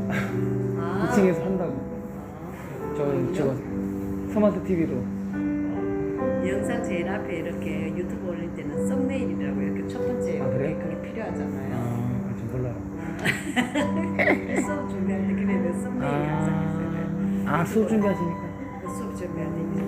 2층에서 한다고. 저거 스마트 TV로. 영상 제일 앞에 이렇게 유튜브 올릴 때는 썸네일이라고 이렇게 첫 번째 아, 그래? 그게 필요하잖아요. 좀 몰라. 수업 준비할 때 그래도 썸네일 항상 있어야 돼요. 수업 준비하시니까. 수업 준비할 때 이제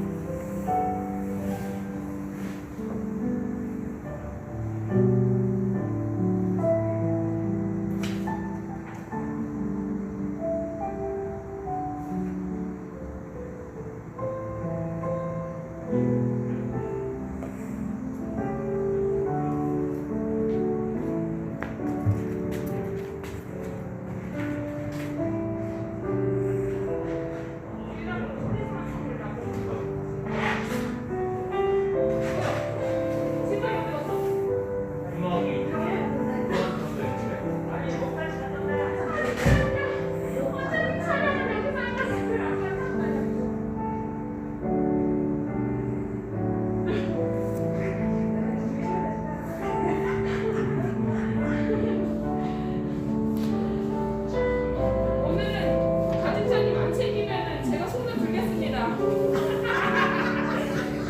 오늘은 가진자님 안 챙기면은 제가 손을 들겠습니다.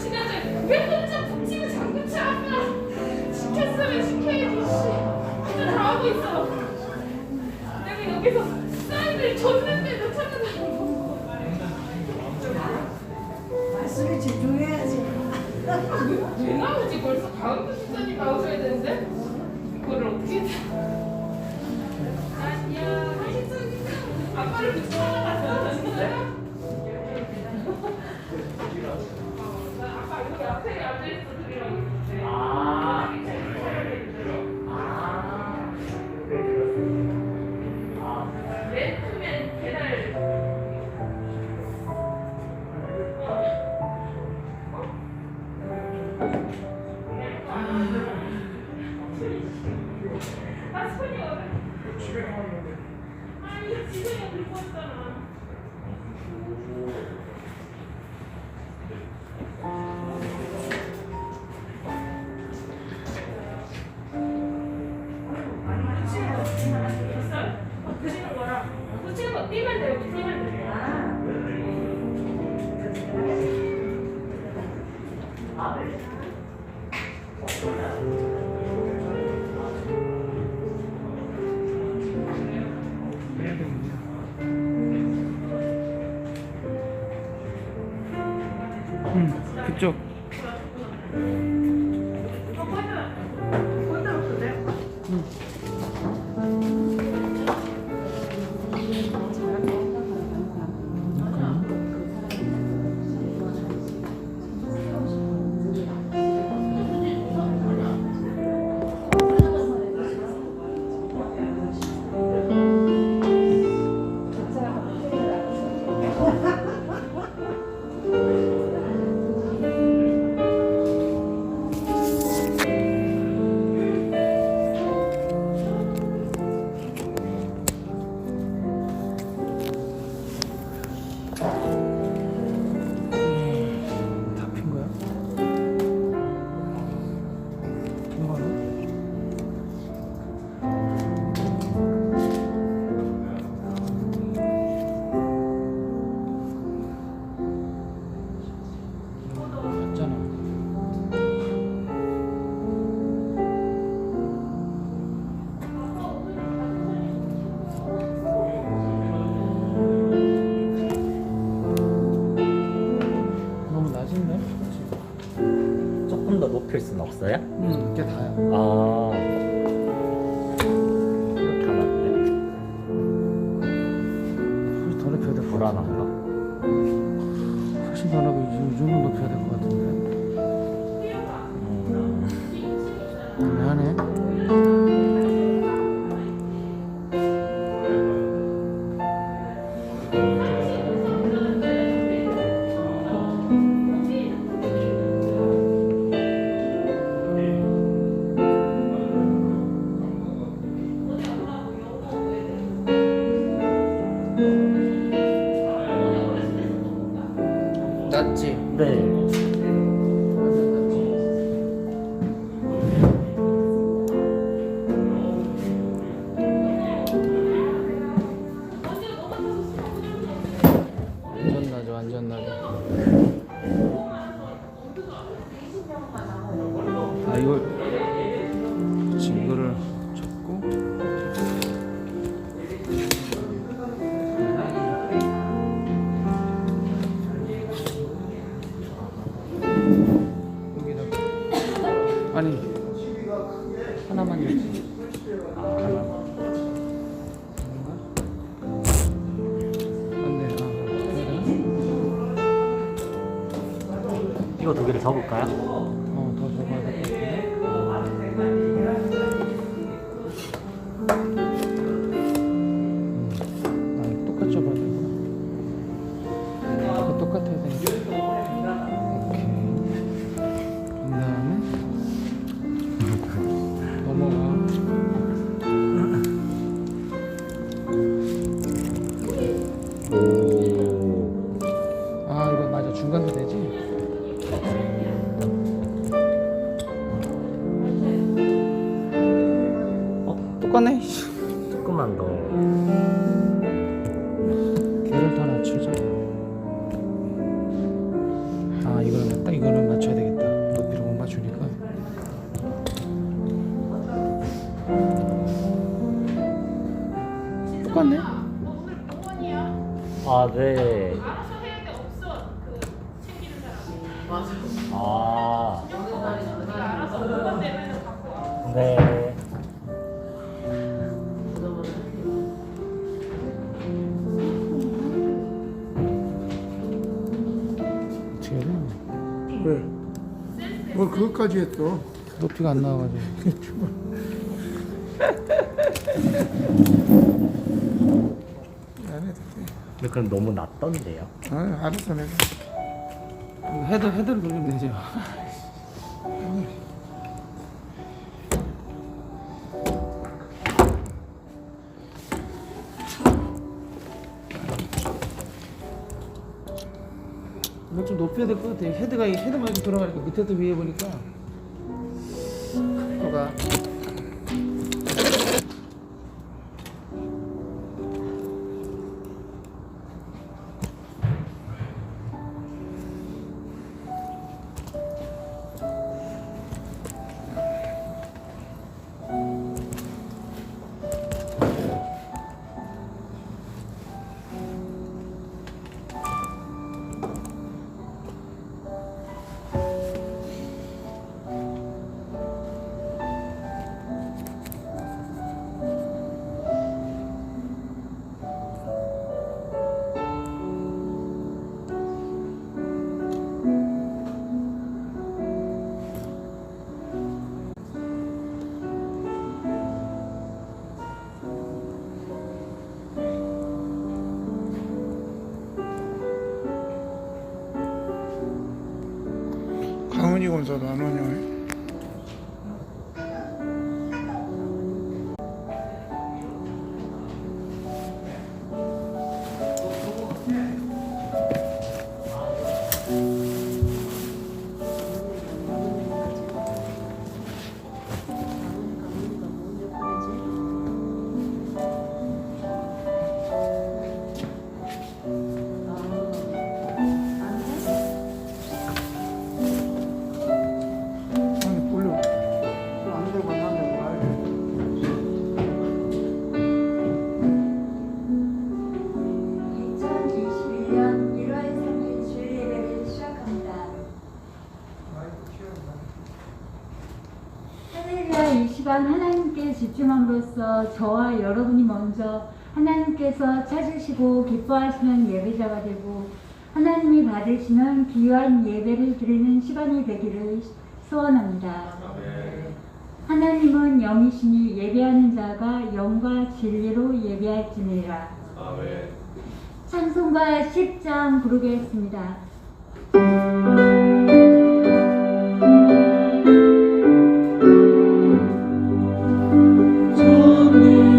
지난주에 왜 혼자 붙이고 장구치 아빠 시켰으면 시켜야지. 혼자 다 하고 있어. 내가 여기서 사인을 줬는데도 찾는다고. 말씀에 집중해야지. 왜 나오지? 벌써 다음 가진자님 나오셔야 되는데 이거를 어떻게 해? 아니야, 가진자님 아빠를 붙이고 나갔어. 진짜요? 아까 여기 앞에 앉아있어 드리라고. 맨투맨 배달. 손이 어려. 이거 지금이 들고 왔잖아. 붙이는 거랑 붙이는 거 띄면 돼요. 띄면 돼요. 그쪽. 다 핀 거야? 통화로? 맞잖아. 너무 낮은데? 그치? 조금 더 높일 수는 없어요? 이게 다야. 아 이렇게 하면 안 돼? 훨씬 더 높여야 될 것 같아. 불안한가? 훨씬 더 높이, 이 정도 높여야 될 것 같은데. 애매하네. 낮지? 네. 이거 두 개를 적을까요? 더 적어야 될 것 같은데. 이거 똑같이 적어야 되구나. 이거 똑같아야 되니까. 오케이. 그 다음에 넘어가. 오. 이거 맞아. 중간도 되지? 똑같네. 조금만 더. 걔를 더 낮추자. 이거는 딱 이거는 맞춰야 되겠다. 높이를 못 맞추니까. 똑같네. 너 오늘 병원이야? 아, 네. 알아서 해야 돼. 없어. 그 챙기는 사람이. 아, 네가 알아서 그것 때문에 갖고 와. 네. 어떻게 해야 되나? 왜? 뭘 그것까지 했어? 높이가 안 나와가지고. 안 해도 돼. 근데 그럼 너무 낮던데요? 알았어 내가. 헤드를 돌리면 되죠. 이거 좀 높여야 될 것 같아. 헤드만 좀 돌아가니까 밑에도 위에 보니까. 뭐가? 강은이 권사도 안 오냐? 아니 불려. 안 되고 안 되고 말해. 2021년 1월 3일 주일 예배를 시작합니다. 할렐루야, 이 시간 하나님께 집중함으로써 저와 여러분이 먼저 하나님께서 찾으시고 기뻐하시는 예배자가 되고 하나님이 받으시는 귀한 예배를 드리는 시간이 되기를 소원합니다. 하나님은 영이시니 예배하는 자가 영과 진리로 예배할지니라. 찬송가 10장 부르겠습니다. 우리의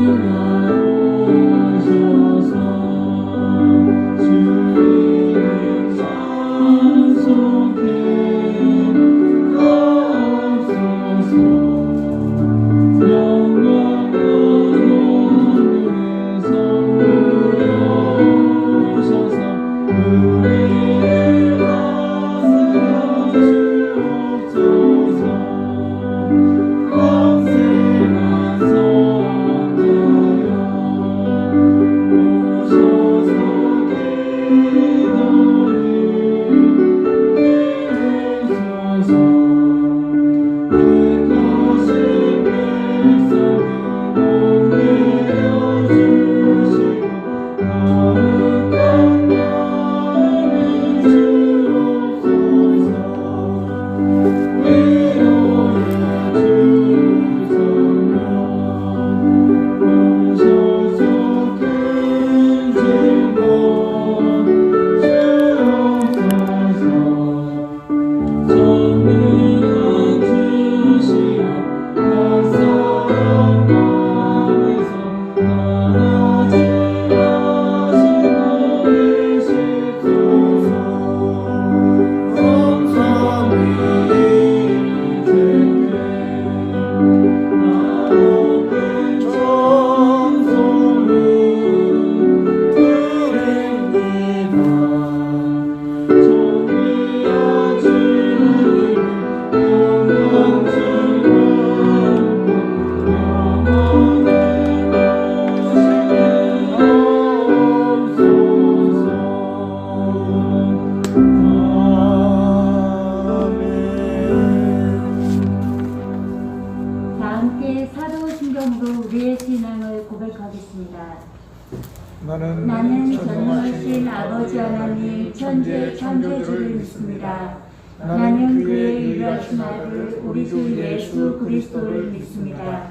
나는 전능하신 아버지 하나님 천지의 창조주를 믿습니다. 나는 그의 유일하신 아들 우리 주 예수 그리스도를 믿습니다.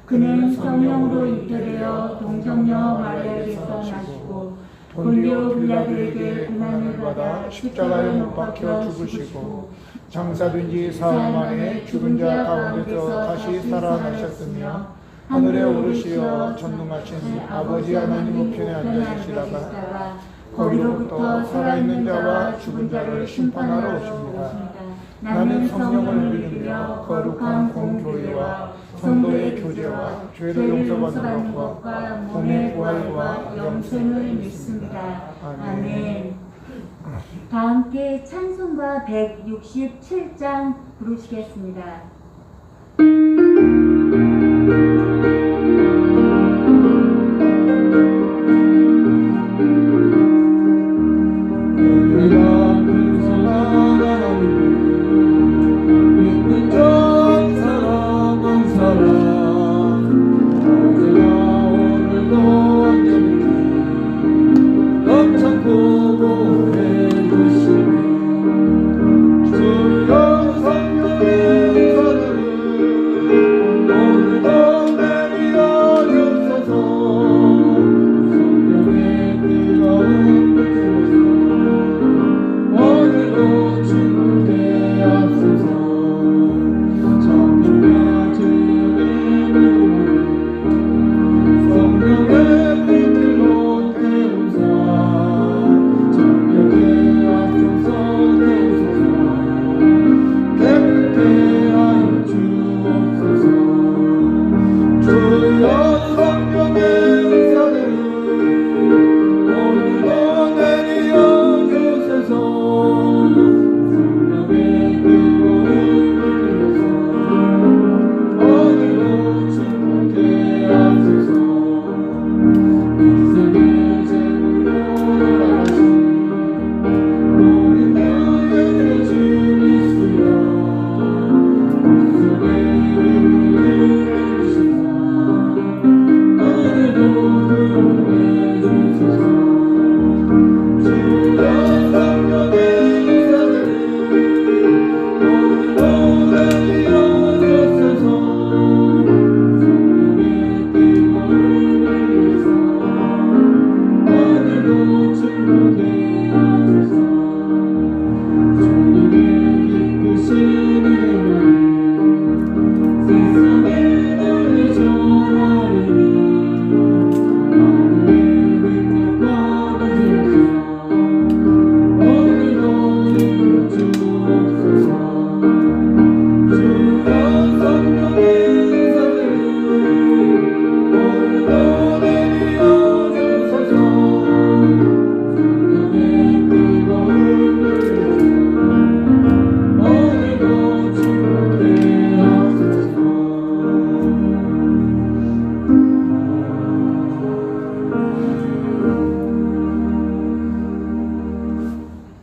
그는 성령으로 잉태되어 동정녀 마리아에게서 나시고 본디오 빌라도에게 고난을 받아 십자가에 못 박혀 죽으시고 장사된 지 사흘 만에 죽은 자 가운데서 다시 살아나셨으며 하늘에 오르시어 전능하신 아버지 하나님 우편에 앉으시다가 거기로부터 살아있는 자와 죽은 자를 심판하러 오십니다. 나는 성령을 믿으며 거룩한 공교회와 성도의 교제와 죄를 용서받는 것과 몸의 부활과 영생을 믿습니다. 아멘. 다 함께 찬송가 167장 부르시겠습니다.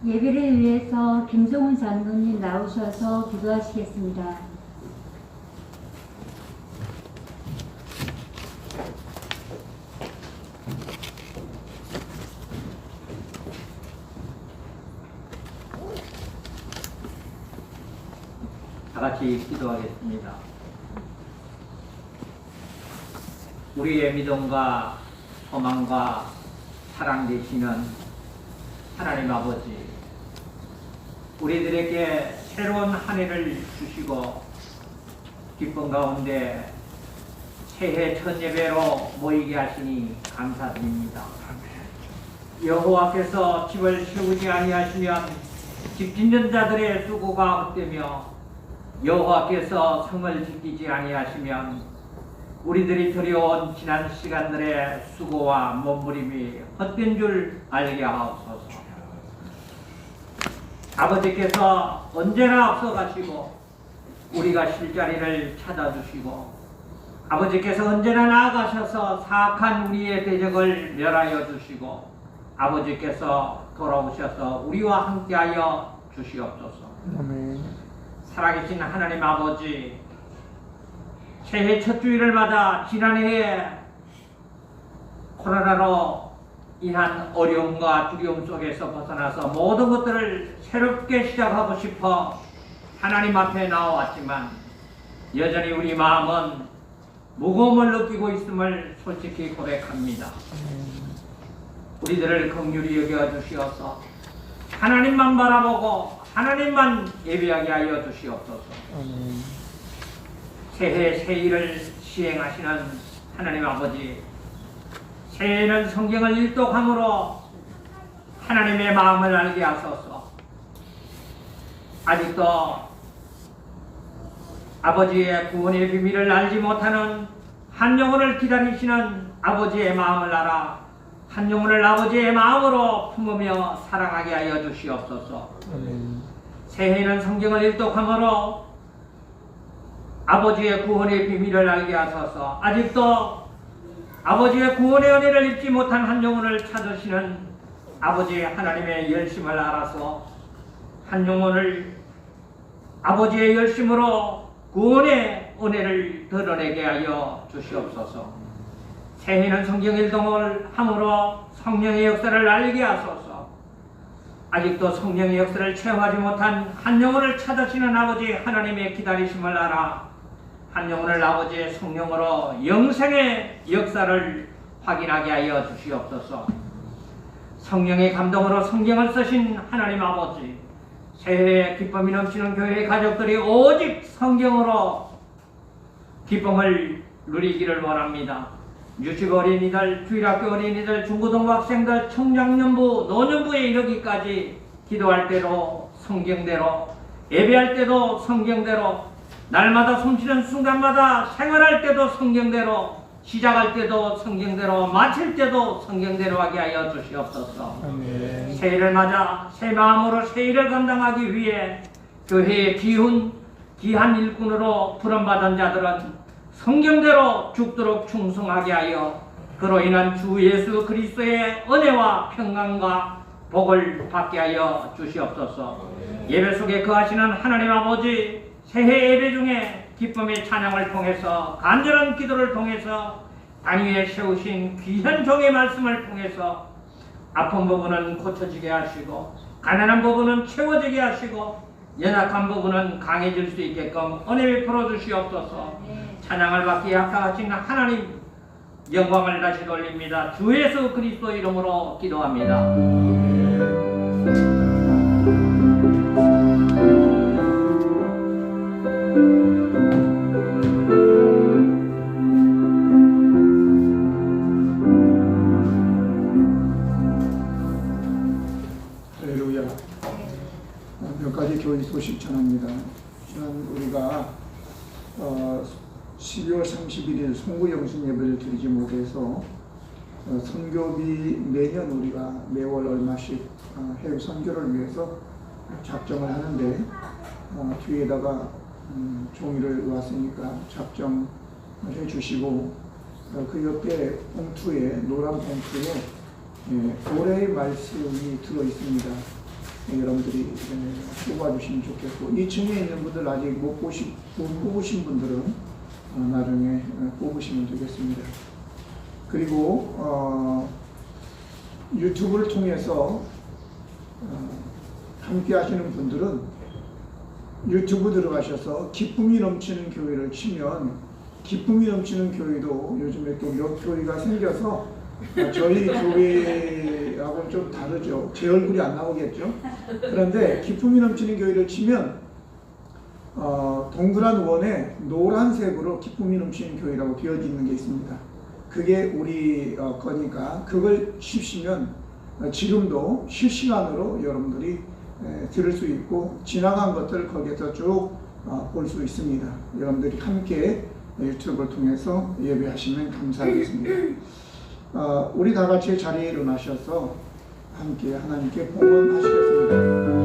예배를 위해서 김종훈 장로님 나오셔서 기도하시겠습니다. 다 같이 기도하겠습니다. 우리의 믿음과 소망과 사랑 되시는 하나님 아버지, 우리들에게 새로운 한 해를 주시고 기쁨 가운데 새해 첫 예배로 모이게 하시니 감사드립니다. 여호와께서 집을 세우지 아니하시면 집 짓는 자들의 수고가 헛되며 여호와께서 성을 지키지 아니하시면 우리들이 들여온 지난 시간들의 수고와 몸부림이 헛된 줄 알게 하옵소서. 아버지께서 언제나 앞서가시고 우리가 쉴 자리를 찾아주시고 아버지께서 언제나 나아가셔서 사악한 우리의 대적을 멸하여 주시고 아버지께서 돌아오셔서 우리와 함께하여 주시옵소서. 아멘. 살아계신 하나님 아버지, 새해 첫 주일을 맞아 지난해에 코로나로 인한 어려움과 두려움 속에서 벗어나서 모든 것들을 새롭게 시작하고 싶어 하나님 앞에 나와왔지만 여전히 우리 마음은 무거움을 느끼고 있음을 솔직히 고백합니다. 우리들을 긍휼히 여겨 주시어서 하나님만 바라보고 하나님만 예배하게 하여 주시옵소서. 새해 새일을 시행하시는 하나님 아버지, 새해는 성경을 일독함으로 하나님의 마음을 알게 하소서. 아직도 아버지의 구원의 비밀을 알지 못하는 한 영혼을 기다리시는 아버지의 마음을 알아 한 영혼을 아버지의 마음으로 품으며 사랑하게 하여 주시옵소서. 새해는 성경을 일독함으로 아버지의 구원의 비밀을 알게 하소서. 아직도 아버지의 구원의 은혜를 입지 못한 한 영혼을 찾으시는 아버지의 하나님의 열심을 알아서 한 영혼을 아버지의 열심으로 구원의 은혜를 드러내게 하여 주시옵소서. 새해는 성경 일독을 함으로 성령의 역사를 알게 하소서. 아직도 성령의 역사를 체험하지 못한 한 영혼을 찾으시는 아버지 하나님의 기다리심을 알아 한 영혼을 아버지의 성령으로 영생의 역사를 확인하게 하여 주시옵소서. 성령의 감동으로 성경을 쓰신 하나님 아버지, 새해에 기쁨이 넘치는 교회 가족들이 오직 성경으로 기쁨을 누리기를 원합니다. 유치부 어린이들, 주일학교 어린이들, 중고등부 학생들, 청장년부, 노년부에 이르기까지 기도할 때도 성경대로, 예배할 때도 성경대로, 날마다 숨쉬는 순간마다 생활할 때도 성경대로, 시작할 때도 성경대로, 마칠 때도 성경대로 하게 하여 주시옵소서. 새해를 맞아 새 마음으로 새해를 감당하기 위해 교회의 귀한 일꾼으로 부름받은 자들은 성경대로 죽도록 충성하게 하여 그로 인한 주 예수 그리스도의 은혜와 평강과 복을 받게 하여 주시옵소서. 예배 속에 거하시는 하나님 아버지, 새해 예배 중에 기쁨의 찬양을 통해서 간절한 기도를 통해서 단위에 세우신 귀한 종의 말씀을 통해서 아픈 부분은 고쳐지게 하시고 가난한 부분은 채워지게 하시고 연약한 부분은 강해질 수 있게끔 은혜 베풀어 주시옵소서. 찬양을 받기에 합당하신 하나님 영광을 다시 돌립니다. 주 예수 그리스도 이름으로 기도합니다. 할렐루야. 몇 가지 교회 소식 전합니다. 지난 우리가 12월 31일 송구영신 예배를 드리지 못해서 선교비 매년 우리가 매월 얼마씩 해외 선교를 위해서 작정을 하는데 뒤에다가 종이를 놓았으니까 작정해 주시고 그 옆에 봉투에 노란 봉투에 올해의 말씀이 들어 있습니다. 여러분들이 뽑아주시면 좋겠고 2층에 있는 분들 아직 못 뽑으신 분들은 나중에 뽑으시면 되겠습니다. 그리고 유튜브를 통해서 함께 하시는 분들은 유튜브 들어가셔서 기쁨이 넘치는 교회를 치면 기쁨이 넘치는 교회도 요즘에 또 몇 교회가 생겨서 저희 교회하고는 좀 다르죠. 제 얼굴이 안 나오겠죠. 그런데 기쁨이 넘치는 교회를 치면 동그란 원에 노란색으로 기쁨이 넘치는 교회라고 되어져 있는 게 있습니다. 그게 우리 거니까 그걸 치시면 지금도 실시간으로 여러분들이 들을 수 있고 지나간 것들 거기에서 쭉 볼 수 있습니다. 여러분들이 함께 유튜브를 통해서 예배하시면 감사하겠습니다. 우리 다 같이 자리에 일어나셔서 함께 하나님께 봉헌하시겠습니다.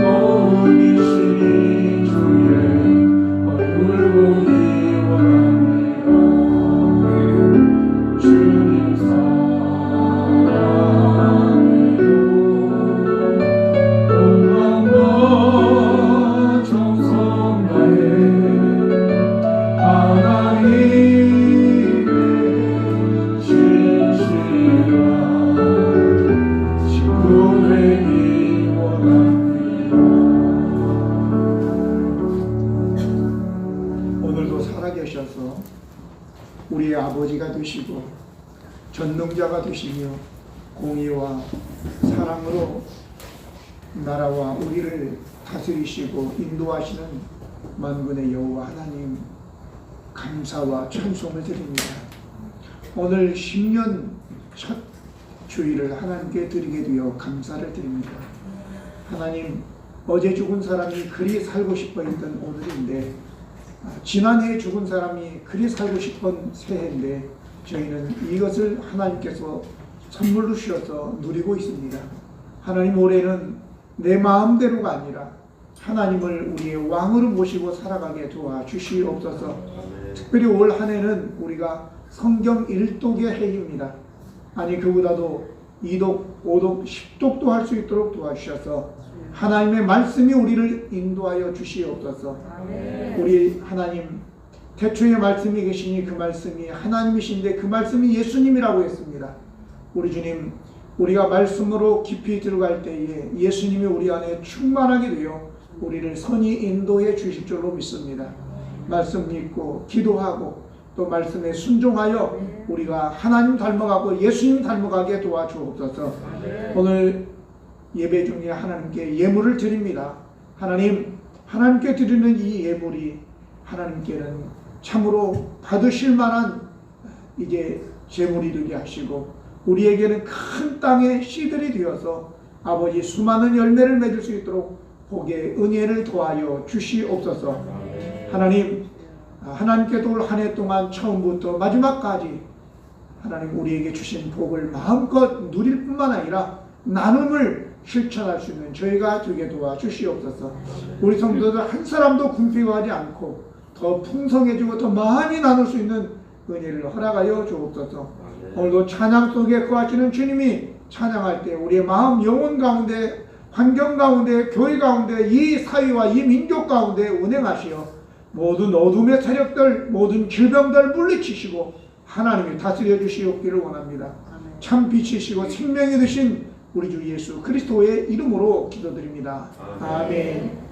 Oh 우리의 아버지가 되시고 전능자가 되시며 공의와 사랑으로 나라와 우리를 다스리시고 인도하시는 만군의 여호와 하나님, 감사와 찬송을 드립니다. 오늘 10년 첫 주일을 하나님께 드리게 되어 감사를 드립니다. 하나님, 어제 죽은 사람이 그리 살고 싶어 했던 오늘인데, 지난해에 죽은 사람이 그리 살고 싶은 새해인데, 저희는 이것을 하나님께서 선물로 주셔서 누리고 있습니다. 하나님, 올해는 내 마음대로가 아니라 하나님을 우리의 왕으로 모시고 살아가게 도와주시옵소서. 특별히 올 한 해는 우리가 성경 1독의 해입니다. 아니, 그보다도 2독, 5독, 10독도 할 수 있도록 도와주셔서 하나님의 말씀이 우리를 인도하여 주시옵소서. 우리 하나님, 태초에 말씀이 계시니 그 말씀이 하나님이신데 그 말씀이 예수님이라고 했습니다. 우리 주님, 우리가 말씀으로 깊이 들어갈 때에 예수님이 우리 안에 충만하게 되어 우리를 선히 인도해 주실 줄로 믿습니다. 말씀 믿고 기도하고 또 말씀에 순종하여 우리가 하나님 닮아가고 예수님 닮아가게 도와주옵소서. 오늘 예배 중에 하나님께 예물을 드립니다. 하나님, 하나님께 드리는 이 예물이 하나님께는 참으로 받으실 만한 이제 제물이 되게 하시고 우리에게는 큰 땅의 씨들이 되어서 아버지 수많은 열매를 맺을 수 있도록 복의 은혜를 더하여 주시옵소서. 하나님, 하나님께도 올 한 해 동안 처음부터 마지막까지 하나님 우리에게 주신 복을 마음껏 누릴 뿐만 아니라 나눔을 실천할 수 있는 저희가 되게 도와주시옵소서. 우리 성도들 한 사람도 궁핍하지 않고 더 풍성해지고 더 많이 나눌 수 있는 은혜를 허락하여 주옵소서. 오늘도 찬양 속에 거하시는 주님이 찬양할 때 우리의 마음, 영혼 가운데, 환경 가운데, 교회 가운데, 이 사회와 이 민족 가운데 운행하시어 모든 어둠의 세력들, 모든 질병들 물리치시고 하나님이 다스려 주시옵기를 원합니다. 참 빛이시고 생명이 되신 우리 주 예수 그리스도의 이름으로 기도드립니다. 아멘.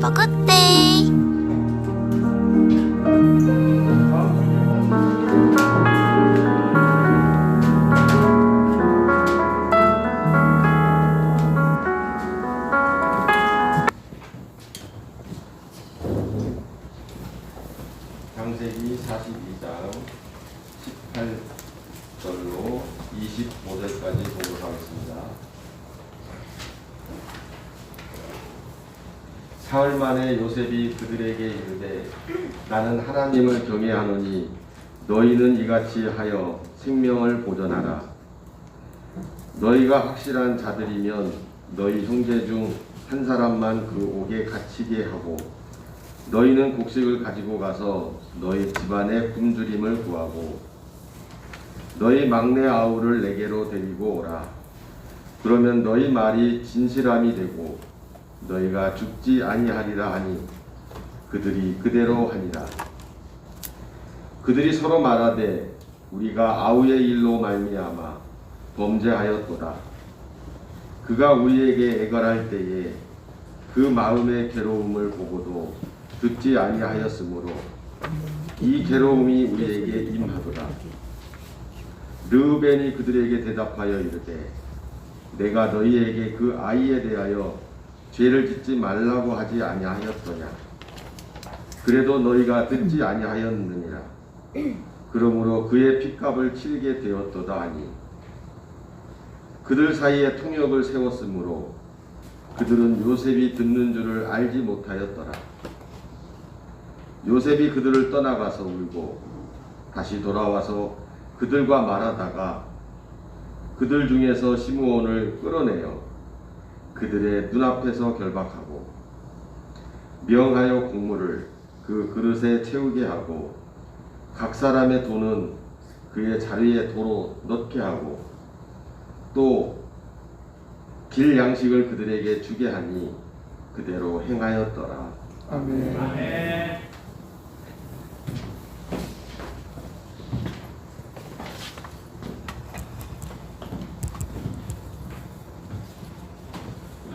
a good day. 창세기 42장 18절로 25절까지 보도록 하겠습니다. 사흘 만에 요셉이 그들에게 이르되 나는 하나님을 경외하노니 너희는 이같이 하여 생명을 보존하라. 너희가 확실한 자들이면 너희 형제 중 한 사람만 그 옥에 갇히게 하고 너희는 곡식을 가지고 가서 너희 집안의 굶주림을 구하고 너희 막내 아우를 내게로 데리고 오라. 그러면 너희 말이 진실함이 되고 너희가 죽지 아니하리라 하니 그들이 그대로 하니라. 그들이 서로 말하되 우리가 아우의 일로 말미암아 범죄하였도다. 그가 우리에게 애걸할 때에 그 마음의 괴로움을 보고도 듣지 아니하였으므로 이 괴로움이 우리에게 임하도다. 르우벤이 그들에게 대답하여 이르되 내가 너희에게 그 아이에 대하여 죄를 짓지 말라고 하지 아니하였더냐. 그래도 너희가 듣지 아니하였느니라. 그러므로 그의 핏값을 치르게 되었도다 하니 그들 사이에 통역을 세웠으므로 그들은 요셉이 듣는 줄을 알지 못하였더라. 요셉이 그들을 떠나가서 울고 다시 돌아와서 그들과 말하다가 그들 중에서 시므온을 끌어내어 그들의 눈앞에서 결박하고 명하여 곡물을 그 그릇에 채우게 하고 각 사람의 돈은 그의 자리에 도로 넣게 하고 또 길 양식을 그들에게 주게 하니 그대로 행하였더라. 아멘. 아멘.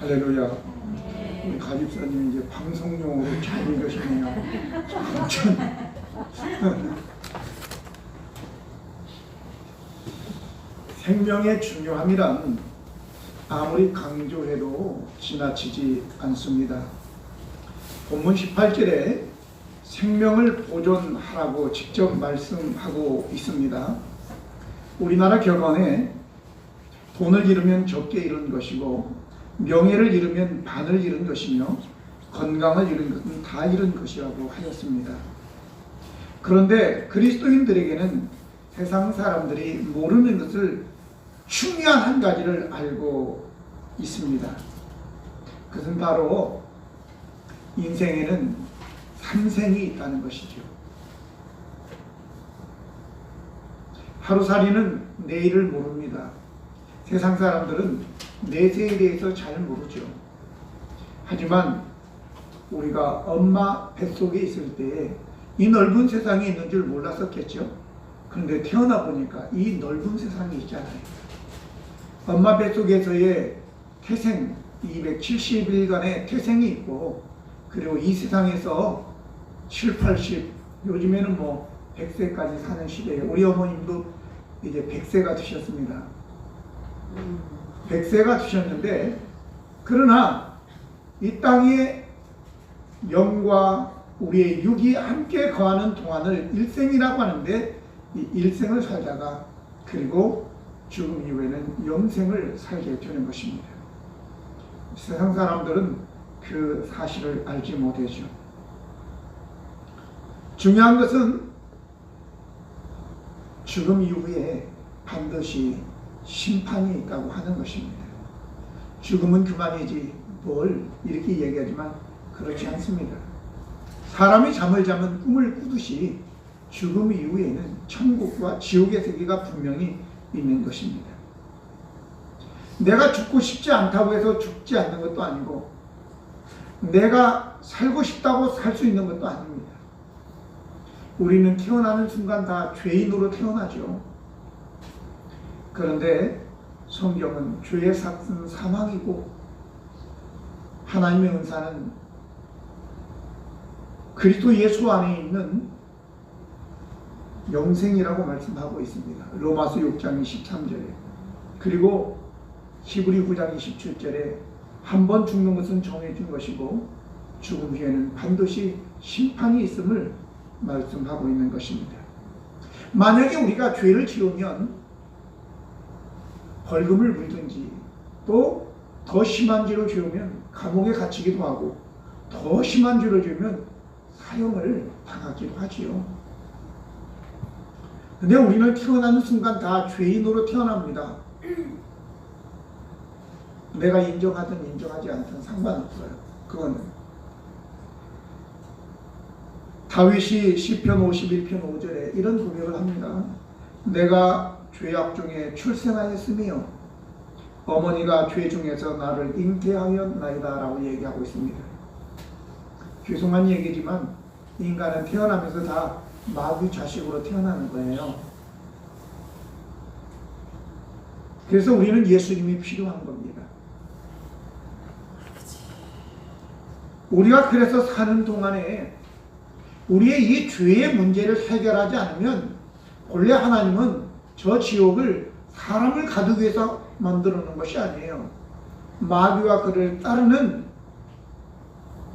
할렐루야. 우리 가집사님 이제 방송용으로 잘 읽으시네요. 생명의 중요함이란 아무리 강조해도 지나치지 않습니다. 본문 18절에 생명을 보존하라고 직접 말씀하고 있습니다. 우리나라 격언에 돈을 잃으면 적게 잃은 것이고 명예를 잃으면 반을 잃은 것이며 건강을 잃은 것은 다 잃은 것이라고 하였습니다. 그런데 그리스도인들에게는 세상 사람들이 모르는 것을 중요한 한 가지를 알고 있습니다. 그것은 바로 인생에는 삼생이 있다는 것이죠. 하루살이는 내일을 모릅니다. 세상 사람들은 내세에 대해서 잘 모르죠. 하지만 우리가 엄마 뱃속에 있을 때 이 넓은 세상이 있는 줄 몰랐었겠죠. 그런데 태어나 보니까 이 넓은 세상이 있잖아요. 엄마 뱃속에서의 태생 270일간의 태생이 있고 그리고 이 세상에서 7, 80 요즘에는 뭐 100세까지 사는 시대에 우리 어머님도 이제 100세가 되셨습니다. 100세가 되셨는데 그러나 이 땅에 영과 우리의 육이 함께 거하는 동안을 일생이라고 하는데 이 일생을 살다가 그리고 죽음 이후에는 영생을 살게 되는 것입니다. 세상 사람들은 그 사실을 알지 못하죠. 중요한 것은 죽음 이후에 반드시 심판이 있다고 하는 것입니다. 죽음은 그만이지 뭘 이렇게 얘기하지만 그렇지 않습니다. 사람이 잠을 자면 꿈을 꾸듯이 죽음 이후에는 천국과 지옥의 세계가 분명히 있는 것입니다. 내가 죽고 싶지 않다고 해서 죽지 않는 것도 아니고 내가 살고 싶다고 살 수 있는 것도 아닙니다. 우리는 태어나는 순간 다 죄인으로 태어나죠. 그런데 성경은 죄의 삭은 사망이고 하나님의 은사는 그리스도 예수 안에 있는 영생이라고 말씀하고 있습니다. 로마서 6장 23절에 그리고 히브리 9장 27절에 한 번 죽는 것은 정해진 것이고 죽음 후에는 반드시 심판이 있음을 말씀하고 있는 것입니다. 만약에 우리가 죄를 지으면 벌금을 물든지 또 더 심한 죄를 지으면 감옥에 갇히기도 하고 더 심한 죄를 지으면 사형을 당하기도 하지요. 근데 우리는 태어나는 순간 다 죄인으로 태어납니다. 내가 인정하든 인정하지 않든 상관없어요. 그거는 다윗이 시편 51편 5절에 이런 고백을 합니다. 내가 죄악 중에 출생하였으며 어머니가 죄 중에서 나를 잉태하였나이다 라고 얘기하고 있습니다. 죄송한 얘기지만 인간은 태어나면서 다 마귀 자식으로 태어나는 거예요. 그래서 우리는 예수님이 필요한 겁니다. 우리가 그래서 사는 동안에 우리의 이 죄의 문제를 해결하지 않으면 본래 하나님은 저 지옥을 사람을 가두기 위해서 만들어 놓은 것이 아니에요. 마귀와 그를 따르는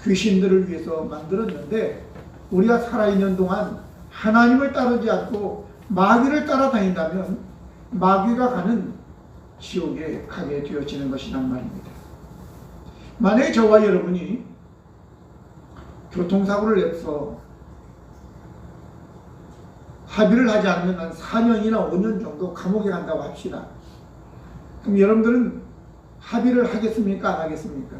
귀신들을 위해서 만들었는데 우리가 살아있는 동안 하나님을 따르지 않고 마귀를 따라다닌다면 마귀가 가는 지옥에 가게 되어지는 것이란 말입니다. 만약에 저와 여러분이 교통사고를 내서 합의를 하지 않으면 한 4년이나 5년 정도 감옥에 간다고 합시다. 그럼 여러분들은 합의를 하겠습니까? 안 하겠습니까?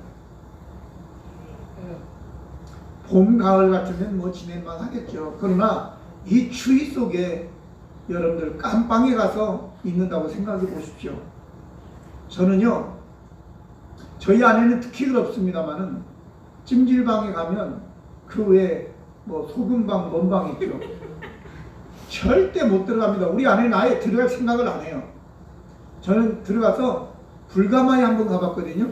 봄, 가을 같으면 뭐 지낼만 하겠죠. 그러나 이 추위 속에 여러분들 깜빵에 가서 있는다고 생각해 보십시오. 저는요, 저희 아내는 특히 그렇습니다만은 찜질방에 가면 그 외에 뭐 소금방, 뭔방 있죠. 절대 못 들어갑니다. 우리 아내는 아예 들어갈 생각을 안 해요. 저는 들어가서 불가마에 한번 가봤거든요.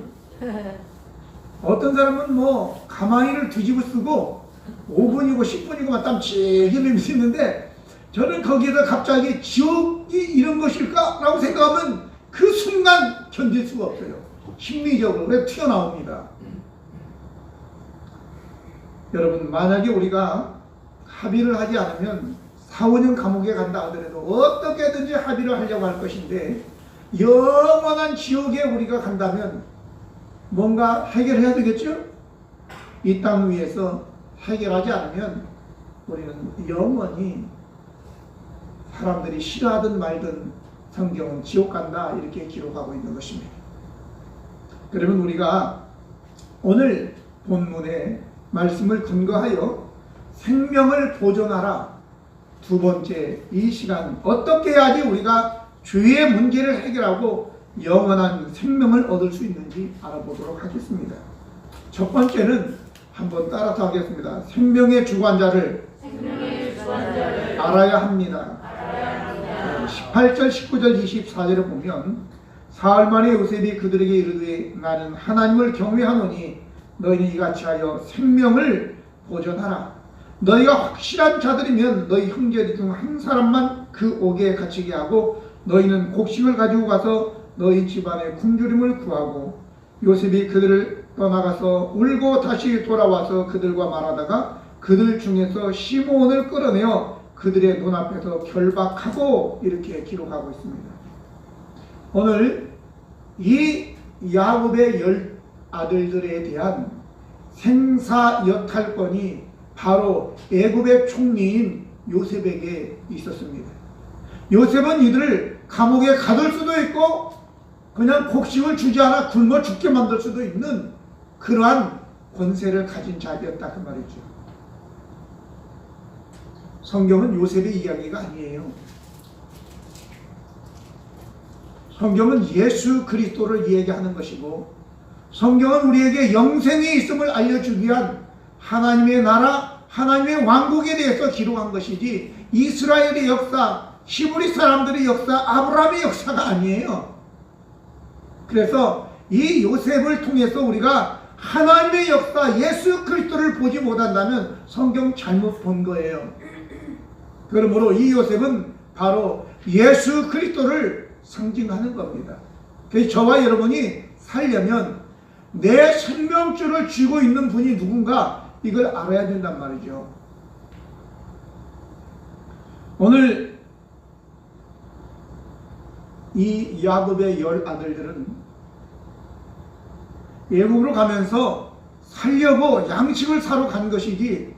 어떤 사람은 뭐 가마니를 뒤집어 쓰고 5분이고 10분이고 땀 질질 흘리면서 있는데 저는 거기에다 갑자기 지옥이 이런 것일까? 라고 생각하면 그 순간 견딜 수가 없어요. 심리적으로 그래서 튀어나옵니다. 여러분, 만약에 우리가 합의를 하지 않으면 4, 5년 감옥에 간다 하더라도 어떻게든지 합의를 하려고 할 것인데 영원한 지옥에 우리가 간다면 뭔가 해결해야 되겠죠? 이 땅 위에서 해결하지 않으면 우리는 영원히 사람들이 싫어하든 말든 성경은 지옥 간다 이렇게 기록하고 있는 것입니다. 그러면 우리가 오늘 본문의 말씀을 근거하여 생명을 보존하라. 두 번째, 이 시간 어떻게 해야지 우리가 죄의 문제를 해결하고 영원한 생명을 얻을 수 있는지 알아보도록 하겠습니다. 첫 번째는 한번 따라서 하겠습니다. 생명의 주관자를 알아야 합니다. 18절, 19절, 24절에 보면 사흘 만에 요셉이 그들에게 이르되 나는 하나님을 경외하노니 너희는 이같이 하여 생명을 보존하라. 너희가 확실한 자들이면 너희 형제 중 한 사람만 그 옥에 갇히게 하고 너희는 곡식을 가지고 가서 너희 집안의 굶주림을 구하고 요셉이 그들을 떠나가서 울고 다시 돌아와서 그들과 말하다가 그들 중에서 시므온을 끌어내어 그들의 눈앞에서 결박하고 이렇게 기록하고 있습니다. 오늘 이 야곱의 10 아들들에 대한 생사여탈권이 바로 애굽의 총리인 요셉에게 있었습니다. 요셉은 이들을 감옥에 가둘 수도 있고 그냥 곡식을 주지 않아 굶어 죽게 만들 수도 있는 그러한 권세를 가진 자이었다 그 말이죠. 성경은 요셉의 이야기가 아니에요. 성경은 예수 그리스도를 이야기하는 것이고 성경은 우리에게 영생이 있음을 알려주기 위한 하나님의 나라, 하나님의 왕국에 대해서 기록한 것이지 이스라엘의 역사, 히브리 사람들의 역사, 아브라함의 역사가 아니에요. 그래서 이 요셉을 통해서 우리가 하나님의 역사 예수 그리스도를 보지 못한다면 성경 잘못 본 거예요. 그러므로 이 요셉은 바로 예수 그리스도를 상징하는 겁니다. 그래서 저와 여러분이 살려면 내 생명줄을 쥐고 있는 분이 누군가 이걸 알아야 된단 말이죠. 오늘 이 야곱의 10 아들들은 애국으로 가면서 살려고 양식을 사러 간 것이지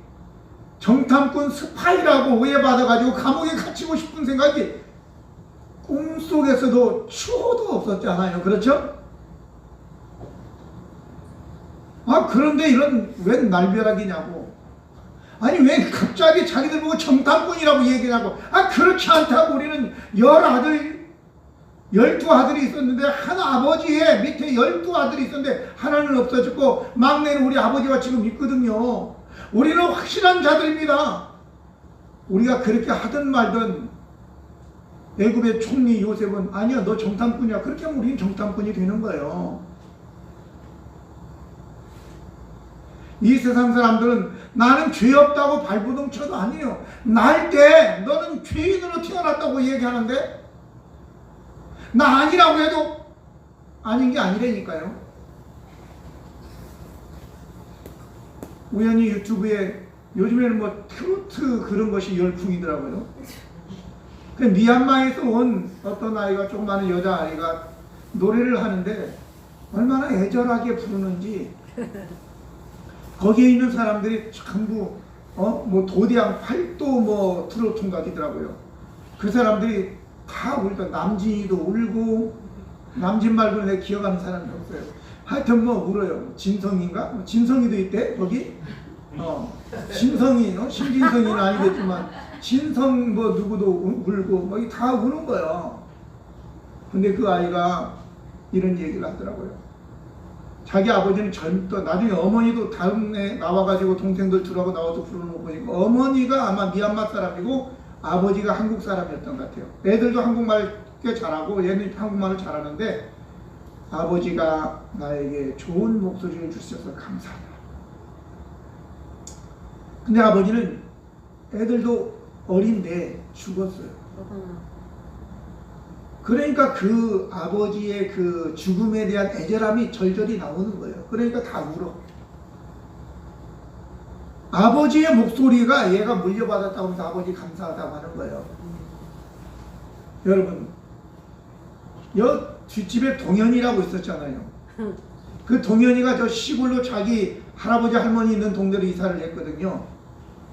정탐꾼 스파이라고 오해받아가지고 감옥에 갇히고 싶은 생각이 꿈속에서도 추호도 없었잖아요. 그렇죠? 그런데 이런 웬 날벼락이냐고. 아니 왜 갑자기 자기들 보고 정탐꾼이라고 얘기하냐고. 그렇지 않다고. 우리는 12아들이 있었는데 한 아버지의 밑에 12아들이 있었는데 하나는 없어졌고 막내는 우리 아버지와 지금 있거든요. 우리는 확실한 자들입니다. 우리가 그렇게 하든 말든 애굽의 총리 요셉은 아니야 너 정탐꾼이야. 그렇게 하면 우리는 정탐꾼이 되는 거예요. 이 세상 사람들은 나는 죄 없다고 발부둥 쳐도 아니에요. 날 때 너는 죄인으로 태어났다고 얘기하는데 나 아니라고 해도 아닌 게 아니라니까요. 우연히 유튜브에 요즘에는 뭐 트로트 그런 것이 열풍이더라고요. 그 미얀마에서 온 어떤 아이가 조그마한 여자아이가 노래를 하는데 얼마나 애절하게 부르는지 거기에 있는 사람들이 전부 뭐 도대양 팔도 뭐 트로트인가더라고요. 그 사람들이 다 울다. 남진이도 울고 남진 말고는 내가 기억하는 사람이 없어요. 하여튼 뭐 울어요. 진성인가? 진성이도 있대 거기. 진성이 신진성이는 아니겠지만 진성 뭐 누구도 울고 뭐 다 우는 거예요. 근데 그 아이가 이런 얘기를 하더라고요. 자기 아버지는 젊다. 나중에 어머니도 다음에 나와가지고 동생들 들어가고 나와서 부르는 거 보니까 어머니가 아마 미얀마 사람이고 아버지가 한국 사람이었던 것 같아요. 애들도 한국말 꽤 잘하고 얘는 한국말을 잘하는데 아버지가 나에게 좋은 목소리를 주셔서 감사하다. 근데 아버지는 애들도 어린데 죽었어요. 그러니까 그 아버지의 그 죽음에 대한 애절함이 절절히 나오는 거예요. 그러니까 다 울어. 아버지의 목소리가 얘가 물려받았다고 해서 아버지 감사하다고 하는 거예요. 여러분, 뒷집에 동현이라고 있었잖아요. 그 동현이가 저 시골로 자기 할아버지 할머니 있는 동네로 이사를 했거든요.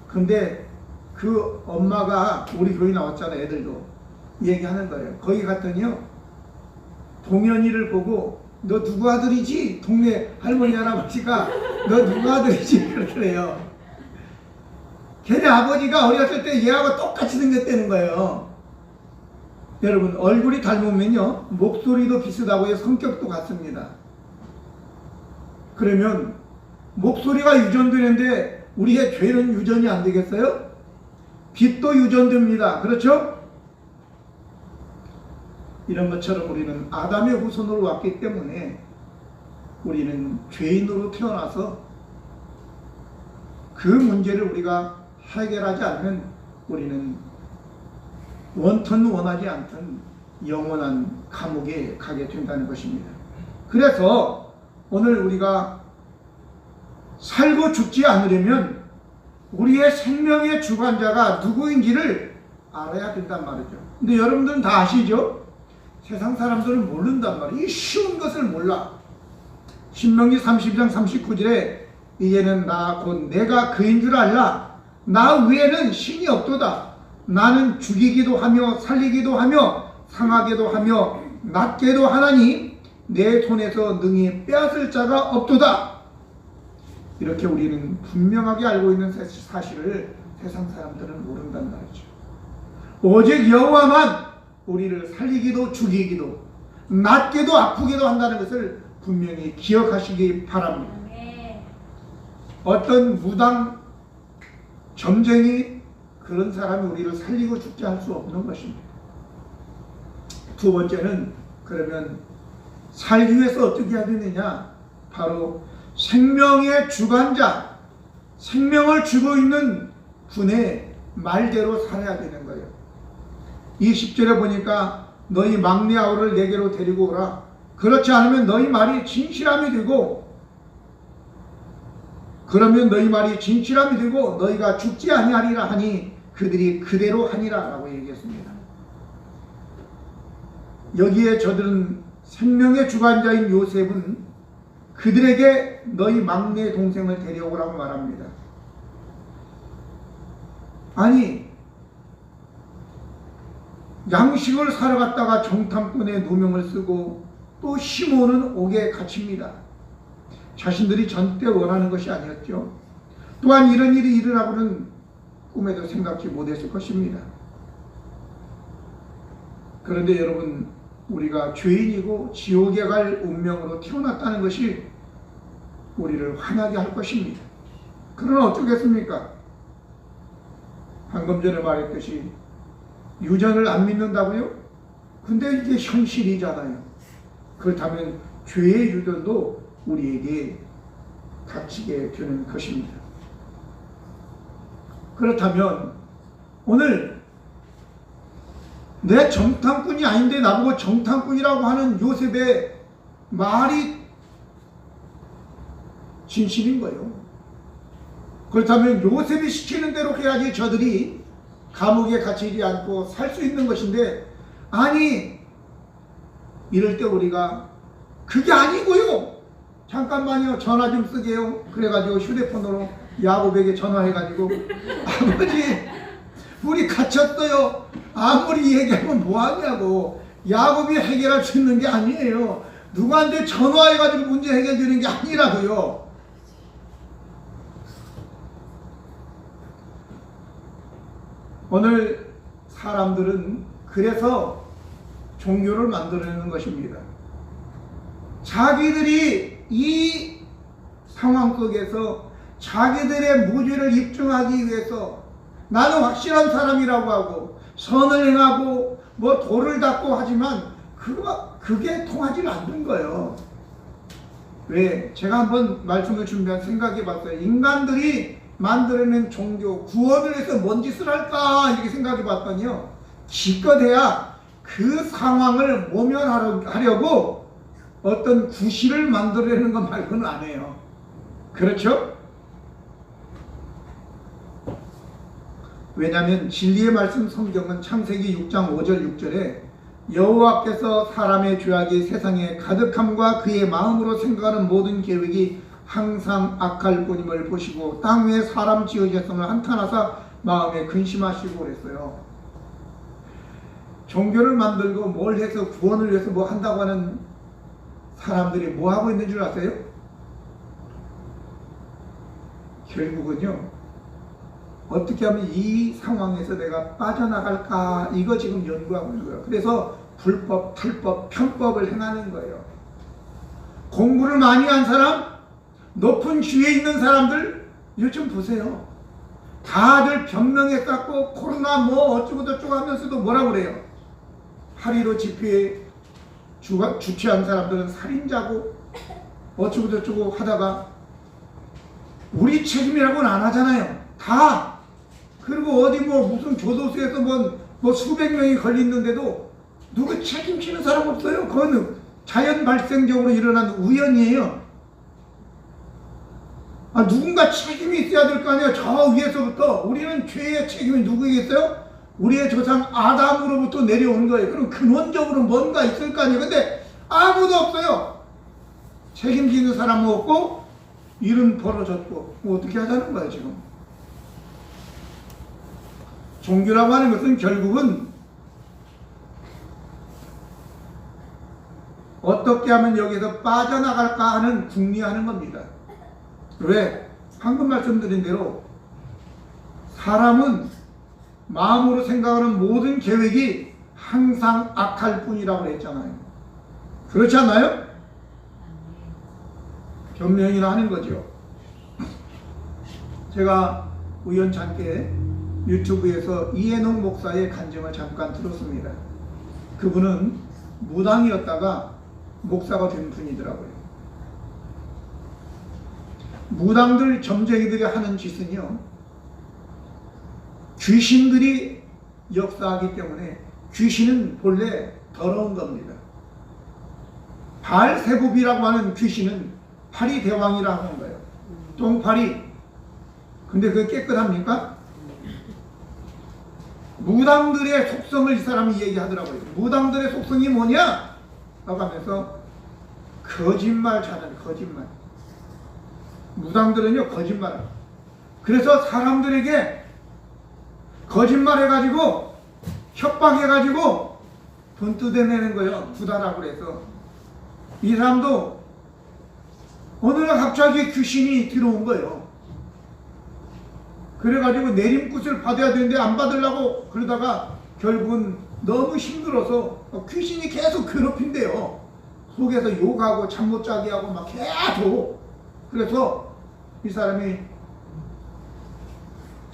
근데 그 엄마가 우리 교회 나왔잖아요. 애들도 얘기하는 거예요. 거기 갔더니요 동현이를 보고 너 누구 아들이지? 동네 할머니 할아버지가 너 누구 아들이지? 그러더래요. 걔네 아버지가 어렸을 때 얘하고 똑같이 생겼다는 거예요. 여러분 얼굴이 닮으면요 목소리도 비슷하고 성격도 같습니다. 그러면 목소리가 유전되는데 우리의 죄는 유전이 안 되겠어요? 빛도 유전됩니다. 그렇죠? 이런 것처럼 우리는 아담의 후손으로 왔기 때문에 우리는 죄인으로 태어나서 그 문제를 우리가 해결하지 않으면 우리는 원튼 원하지 않든 영원한 감옥에 가게 된다는 것입니다. 그래서 오늘 우리가 살고 죽지 않으려면 우리의 생명의 주관자가 누구인지를 알아야 된단 말이죠. 근데 여러분들은 다 아시죠? 세상 사람들은 모른단 말이에요. 이 쉬운 것을 몰라. 신명기 30장 39절에 이제는 나 곧 내가 그인 줄 알라. 나 외에는 신이 없도다. 나는 죽이기도 하며 살리기도 하며 상하게도 하며 낫게도 하나니 내 손에서 능히 빼앗을 자가 없도다. 이렇게 우리는 분명하게 알고 있는 사실을 세상 사람들은 모른단 말이죠. 오직 여호와만 우리를 살리기도 죽이기도 낫게도 아프게도 한다는 것을 분명히 기억하시기 바랍니다. 어떤 무당 점쟁이 그런 사람이 우리를 살리고 죽게 할 수 없는 것입니다. 두 번째는 그러면 살기 위해서 어떻게 해야 되느냐? 바로 생명의 주관자, 생명을 주고 있는 분의 말대로 살아야 되는 거예요. 이 10절에 보니까 너희 막내 아우를 내게로 데리고 오라. 그렇지 않으면 너희 말이 진실함이 되고, 그러면 너희 말이 진실함이 되고 너희가 죽지 아니하리라 하니 그들이 그대로 하니라 라고 얘기했습니다. 여기에 저들은 생명의 주관자인 요셉은 그들에게 너희 막내 동생을 데려오라고 말합니다. 아니, 양식을 사러 갔다가 정탐꾼의 누명을 쓰고 또 시몬은 옥에 갇힙니다. 자신들이 전때 원하는 것이 아니었죠. 또한 이런 일이 일어나고는 꿈에도 생각지 못했을 것입니다. 그런데 여러분, 우리가 죄인이고 지옥에 갈 운명으로 태어났다는 것이 우리를 화나게 할 것입니다. 그러나 어쩌겠습니까? 방금 전에 말했듯이 유전을 안 믿는다고요? 근데 이게 현실이잖아요. 그렇다면 죄의 유전도 우리에게 닥치게 되는 것입니다. 그렇다면 오늘 내 정탐꾼이 아닌데 나보고 정탐꾼이라고 하는 요셉의 말이 진실인 거예요. 그렇다면 요셉이 시키는 대로 해야지 저들이 감옥에 갇히지 않고 살 수 있는 것인데, 아니, 이럴 때 우리가 그게 아니고요, 잠깐만요, 전화 좀 쓰게요. 그래가지고 휴대폰으로 야곱에게 전화해가지고 아버지 우리 갇혔어요. 아무리 얘기하면 뭐하냐고. 야곱이 해결할 수 있는 게 아니에요. 누구한테 전화해가지고 문제 해결되는 게 아니라고요. 오늘 사람들은 그래서 종교를 만들어내는 것입니다. 자기들이 이 상황 속에서 자기들의 무죄를 입증하기 위해서 나는 확실한 사람이라고 하고 선을 행하고 뭐 도를 닦고 하지만 그게 통하지 않는 거예요. 왜? 제가 한번 말씀을 준비한 생각해 봤어요. 인간들이 만들어낸 종교, 구원을 위해서 뭔 짓을 할까 이렇게 생각해 봤더니요, 기껏해야 그 상황을 모면하려고 어떤 구실을 만들어내는 것 말고는 안 해요. 그렇죠? 왜냐하면 진리의 말씀 성경은 창세기 6장 5절 6절에 여호와께서 사람의 죄악이 세상에 가득함과 그의 마음으로 생각하는 모든 계획이 항상 악할 뿐임을 보시고 땅 위에 사람 지으셨음을 한탄하사 마음에 근심하시고 그랬어요. 종교를 만들고 뭘 해서 구원을 위해서 뭐 한다고 하는 사람들이 뭐 하고 있는 줄 아세요? 결국은요, 어떻게 하면 이 상황에서 내가 빠져나갈까, 이거 지금 연구하고 있는 거예요. 그래서 불법, 탈법, 편법을 행하는 거예요. 공부를 많이 한 사람, 높은 지위에 있는 사람들 요즘 보세요. 다들 변명에 깎고 코로나 뭐 어쩌고 저쩌고 하면서도 뭐라 그래요? 8.15 집회에 주최한 사람들은 살인자고 어쩌고 저쩌고 하다가 우리 책임이라고는 안 하잖아요. 다. 그리고 어디 뭐 무슨 교도소에서 뭐 수백 명이 걸리는데도 누구 책임지는 사람 없어요. 그거는 자연 발생적으로 일어난 우연이에요. 누군가 책임이 있어야 될 거 아니에요. 저 위에서부터. 우리는 죄의 책임이 누구겠어요? 우리의 조상 아담으로부터 내려온 거예요. 그럼 근원적으로 뭔가 있을 거 아니에요. 근데 아무도 없어요. 책임지는 사람은 없고 일은 벌어졌고 뭐 어떻게 하자는 거예요 지금. 종교라고 하는 것은 결국은 어떻게 하면 여기서 빠져나갈까 하는 궁리하는 겁니다. 왜? 방금 말씀드린 대로 사람은 마음으로 생각하는 모든 계획이 항상 악할 뿐이라고 했잖아요. 그렇지 않나요? 변명이나 하는 거죠. 제가 우연찮게 유튜브에서 이해농 목사의 간증을 잠깐 들었습니다. 그분은 무당이었다가 목사가 된 분이더라고요. 무당들 점쟁이들이 하는 짓은요, 귀신들이 역사하기 때문에 귀신은 본래 더러운 겁니다. 바알세붑이라고 하는 귀신은 파리 대왕이라고 하는 거예요. 똥파리. 근데 그게 깨끗합니까? 무당들의 속성을 이 사람이 얘기하더라고요. 무당들의 속성이 뭐냐? 라고 하면서 거짓말 잘하는 거짓말. 무당들은요 거짓말을. 그래서 사람들에게 거짓말해가지고 협박해가지고 돈 뜯어내는 거예요. 부다라고 그래서. 이 사람도 어느 날 갑자기 귀신이 들어온 거예요. 그래가지고 내림굿을 받아야 되는데 안 받으려고 그러다가 결국은 너무 힘들어서 귀신이 계속 괴롭힌대요. 속에서 욕하고 잠 못 자게 하고 막 계속. 그래서 이 사람이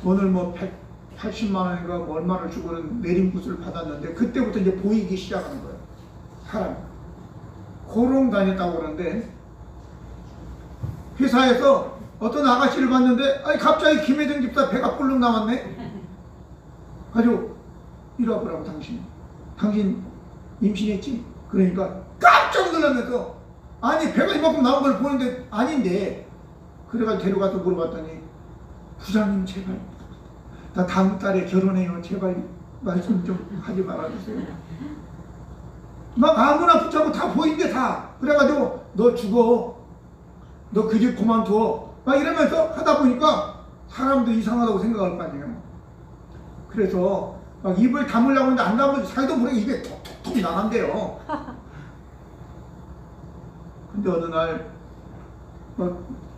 돈을 뭐 180만 원인가 뭐 얼마를 주고는 내림굿을 받았는데 그때부터 이제 보이기 시작한 거예요. 사람이. 고롱 다녔다고 그러는데 회사에서 어떤 아가씨를 봤는데 아니 갑자기 김혜정 집사 배가 뿔룩 나왔네. 가지고 이리 와보라고 당신 임신했지? 그러니까 깜짝 놀라면서 아니 배가 이만큼 나온 걸 보는데 아닌데. 그래가지고 데려가서 물어봤더니 부장님 제발 나 다음 달에 결혼해요. 제발 말씀 좀 하지 말아주세요. 막 아무나 붙잡고 다 보인대 다. 그래가지고 너 죽어. 너 그 집 그만둬. 막 이러면서 하다 보니까 사람도 이상하다고 생각할 거 아니에요. 그래서 막 입을 다물려고 하는데 안 다물고 자기도 모르게 입에 톡톡톡 나간대요. 근데 어느 날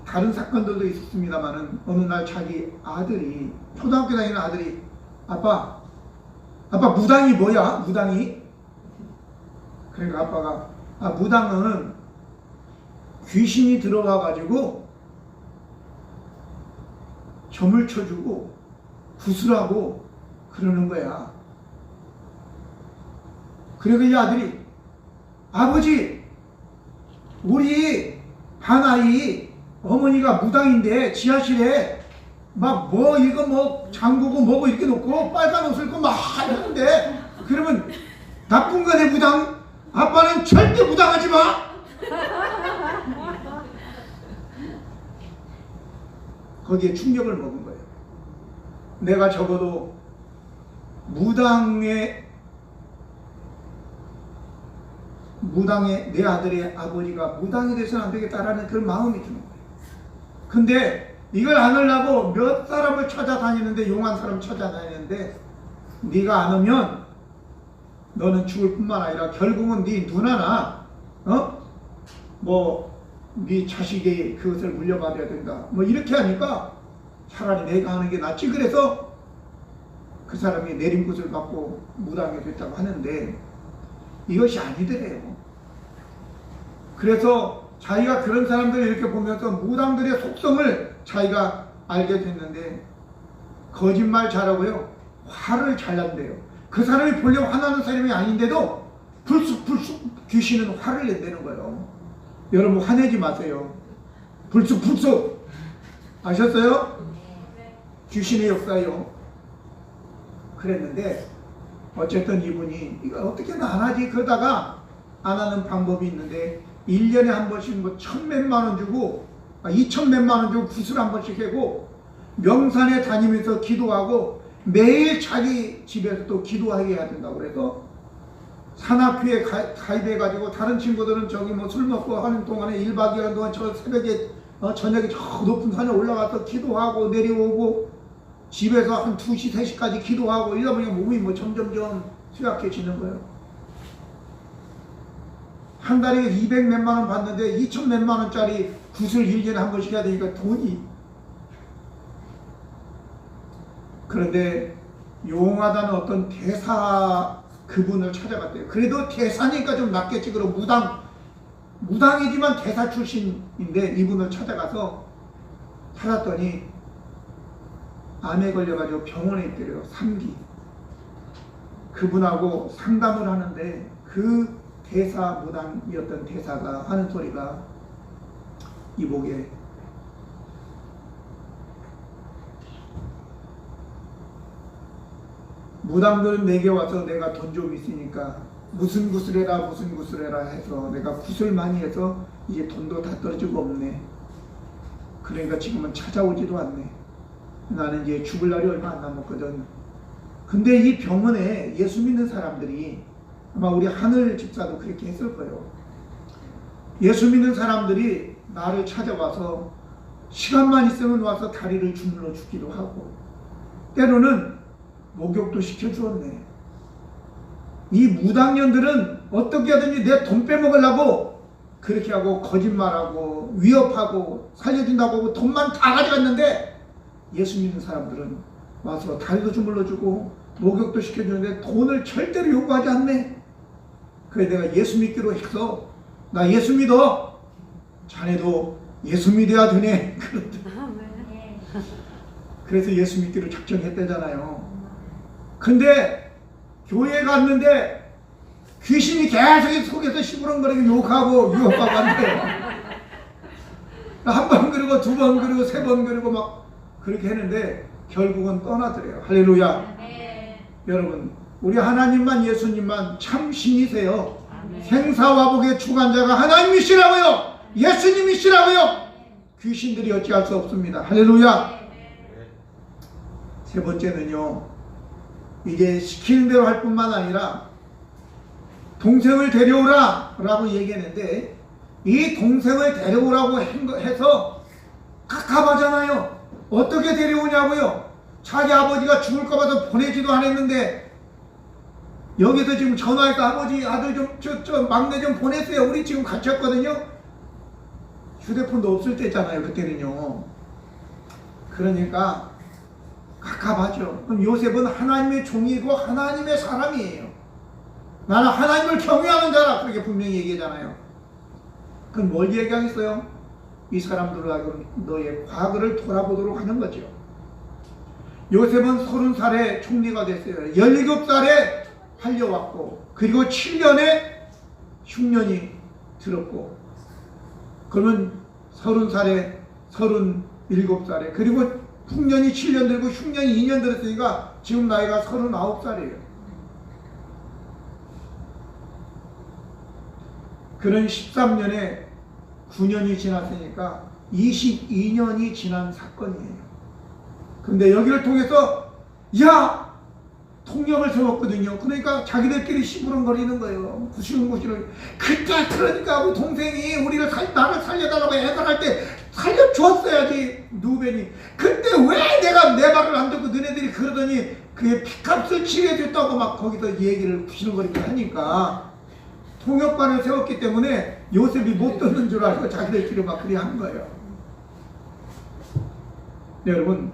다른 사건들도 있었습니다만은 어느 날 자기 아들이 초등학교 다니는 아들이 아빠 무당이 뭐야? 무당이? 그러니까 아빠가 무당은 귀신이 들어와 가지고 점을 쳐주고 구슬하고 그러는 거야. 그리고 이 아들이 아버지 우리 반아이 어머니가 무당인데 지하실에 막 뭐 이거 뭐 잠그고 뭐고 이렇게 놓고 빨간 옷을 입고 막 하는데 그러면 나쁜 거네 무당. 아빠는 절대 무당하지 마. 거기에 충격을 먹은 거예요. 내가 적어도 무당의 내 아들의 아버지가 무당이 돼서는 안 되겠다라는 그런 마음이 드는 거예요. 근데 이걸 안 하려고 몇 사람을 찾아다니는데 용한 사람 찾아다니는데 네가 안 오면 너는 죽을 뿐만 아니라 결국은 네 누나나 네 자식이 그것을 물려받아야 된다. 뭐 이렇게 하니까 차라리 내가 하는 게 낫지. 그래서 그 사람이 내림굿을 받고 무당이 됐다고 하는데 이것이 아니더래요. 그래서 자기가 그런 사람들을 이렇게 보면서 무당들의 속성을 자기가 알게 됐는데 거짓말 잘하고요. 화를 잘 난대요. 그 사람이 본래 화나는 사람이 아닌데도 불쑥불쑥 귀신은 화를 낸다는 거예요. 여러분 화내지 마세요. 불쑥불쑥 아셨어요? 귀신의 역사요. 그랬는데 어쨌든 이분이 이거 어떻게는 안 하지 그러다가 안 하는 방법이 있는데 1년에 한 번씩 뭐 1,000몇만 원 주고 2,000몇만 원 주고 구슬 한 번씩 하고 명산에 다니면서 기도하고 매일 자기 집에서 또 기도하게 해야 된다고 그래서 산악회에 가입해가지고 다른 친구들은 저기 뭐 술 먹고 하는 동안에 1박 2일 동안 저 새벽에 저녁에 저 높은 산에 올라가서 기도하고 내려오고 집에서 한 2시, 3시까지 기도하고 이러다 보니까 몸이 뭐 점점점 쇠약해지는 거예요. 한 달에 200몇만 원 받는데 2,000몇만 원짜리 구슬 1년에 한 번씩 해야 되니까 돈이. 그런데 용하다는 어떤 대사 그분을 찾아갔대요. 그래도 대사니까 좀 낫겠지. 그럼 무당이지만 대사 출신인데 이분을 찾아가서 찾았더니 암에 걸려가지고 병원에 있더래요. 3기. 그분하고 상담을 하는데 그 무당이었던 대사가 하는 소리가 이복에 무당들은 내게 와서 내가 돈 좀 있으니까 무슨 굿을 해라 무슨 굿을 해라 해서 내가 굿을 많이 해서 이제 돈도 다 떨어지고 없네. 그러니까 지금은 찾아오지도 않네. 나는 이제 죽을 날이 얼마 안 남았거든. 근데 이 병원에 예수 믿는 사람들이 아마 우리 하늘 집사도 그렇게 했을 거예요. 예수 믿는 사람들이 나를 찾아와서 시간만 있으면 와서 다리를 주물러 주기도 하고 때로는 목욕도 시켜주었네. 이 무당년들은 어떻게 하든지 내 돈 빼먹으려고 그렇게 하고 거짓말하고 위협하고 살려준다고 하고 돈만 다 가져갔는데 예수 믿는 사람들은 와서 다리도 주물러주고 목욕도 시켜주는데 돈을 절대로 요구하지 않네. 그래서 내가 예수 믿기로 해서 나 예수 믿어. 자네도 예수 믿어야 되네. 그래서 예수 믿기로 작정했대잖아요. 근데 교회에 갔는데 귀신이 계속 속에서 시부렁거리고 욕하고 유혹하고 한대요. 한 번 그리고 두 번 그리고 세 번 그리고 막 그렇게 했는데 결국은 떠나더래요. 할렐루야. 여러분 우리 하나님만 예수님만 참 신이세요. 생사화복의 주관자가 하나님이시라고요. 예수님이시라고요. 귀신들이 어찌할 수 없습니다. 할렐루야. 세 번째는요, 이제 시키는 대로 할 뿐만 아니라 동생을 데려오라 라고 얘기했는데 이 동생을 데려오라고 해서 갑갑하잖아요. 어떻게 데려오냐고요. 자기 아버지가 죽을까 봐서 보내지도 않았는데 여기서 지금 전화해서 아버지 아들 좀 막내 좀 보냈어요. 우리 지금 갇혔거든요. 휴대폰도 없을 때잖아요. 그때는요. 그러니까 갑갑하죠. 그럼 요셉은 하나님의 종이고 하나님의 사람이에요. 나는 하나님을 경외하는 자라 그렇게 분명히 얘기하잖아요. 그럼 뭘 얘기하겠어요? 이 사람들하고 너의 과거를 돌아보도록 하는 거죠. 요셉은 30살에 총리가 됐어요. 17살에 팔려왔고 그리고 7년에 흉년이 들었고 그러면 30살에 37살에 그리고 흉년이 7년 들고 흉년이 2년 들었으니까 지금 나이가 39살이에요. 그런 13년에 9년이 지났으니까 22년이 지난 사건이에요. 근데 여기를 통해서 야! 통역을 세웠거든요. 그러니까 자기들끼리 시부렁거리는 거예요. 구시렁구시렁. 그때 그러니까 우리 동생이 나를 살려달라고 애걸할 때 살려줬어야지. 누벤이. 그때 왜 내가 내 말을 안 듣고 너네들이 그러더니 그게 피값을 치러줬다고 막 거기서 얘기를 구시렁거리게 하니까 통역관을 세웠기 때문에 요셉이 못 듣는 줄 알고 자기들끼리 막 그리 한 거예요. 네, 여러분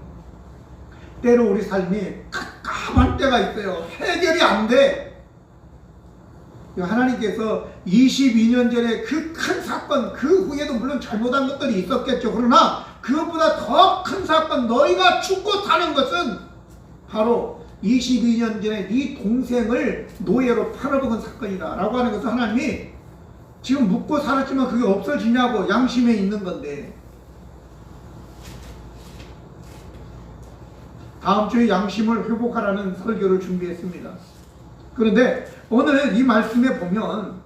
때로 우리 삶이 갑갑할 때가 있어요. 해결이 안 돼. 하나님께서 22년 전에 그 큰 사건, 그 후에도 물론 잘못한 것들이 있었겠죠. 그러나 그것보다 더 큰 사건, 너희가 죽고 사는 것은 바로 22년 전에 네 동생을 노예로 팔아먹은 사건이다 라고 하는 것은 하나님이 지금 묻고 살았지만 그게 없어지냐고 양심에 있는 건데 다음 주에 양심을 회복하라는 설교를 준비했습니다. 그런데 오늘 이 말씀에 보면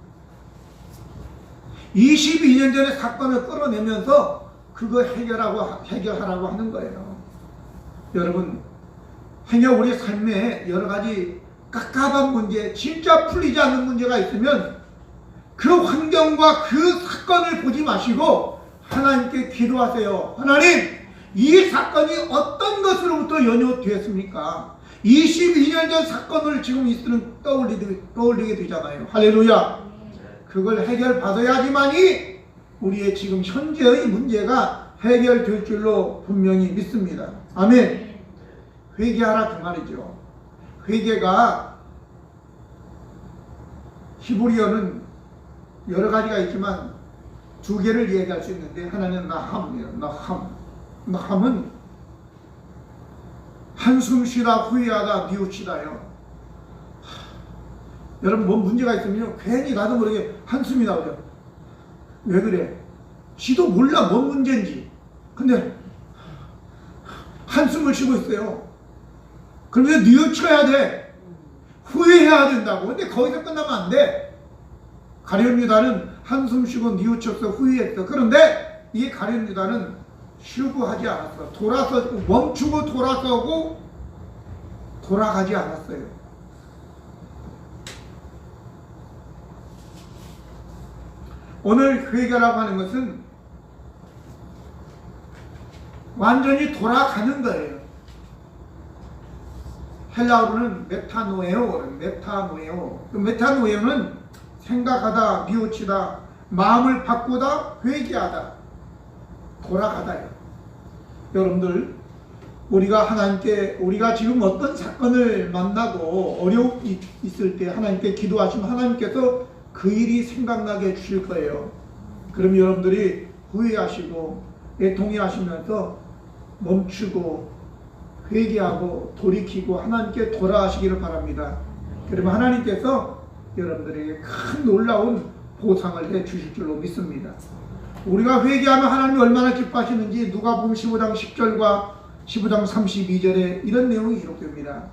22년 전의 사건을 끌어내면서 그거 해결하라고 하는 거예요. 여러분, 행여 우리 삶에 여러 가지 깝깝한 문제, 진짜 풀리지 않는 문제가 있으면 그 환경과 그 사건을 보지 마시고 하나님께 기도하세요. 하나님! 이 사건이 어떤 것으로부터 연유되었습니까? 22년 전 사건을 지금 이스는 떠올리게 되잖아요. 할렐루야. 그걸 해결받아야지만이 우리의 지금 현재의 문제가 해결될 줄로 분명히 믿습니다. 아멘. 회개하라 그 말이죠. 회개가 히브리어는 여러 가지가 있지만 두 개를 얘기할 수 있는데 하나는 나함이에요. 나함은 한숨 쉬다 후회하다 뉘우치다요. 여러분 뭔 문제가 있으면 괜히 나도 모르게 한숨이 나오죠. 왜 그래? 지도 몰라 뭔 문제인지. 근데 한숨을 쉬고 있어요. 그러면서 뉘우쳐야 돼. 해야 된다고. 근데 거기서 끝나면 안 돼. 가룟 유다는 한숨 쉬고 뉘우쳤어, 후회했어. 그런데 이 가룟 유다는 쉬고 하지 않았어. 멈추고 돌아서고 돌아가지 않았어요. 오늘 회개라고 하는 것은 완전히 돌아가는 거예요. 헬라어로는 메타노에오. 메타노에오는 생각하다, 뉘우치다, 마음을 바꾸다, 회개하다, 돌아가다요. 여러분들, 우리가 지금 어떤 사건을 만나고 어려움이 있을 때 하나님께 기도하시면 하나님께서 그 일이 생각나게 해주실 거예요. 그럼 여러분들이 후회하시고 애통해하시면서 멈추고 회개하고 돌이키고 하나님께 돌아가시기를 바랍니다. 그러면 하나님께서 여러분들에게 큰 놀라운 보상을 해주실 줄로 믿습니다. 우리가 회개하면 하나님이 얼마나 기뻐하시는지 누가복음 15장 10절과 15장 32절에 이런 내용이 기록됩니다.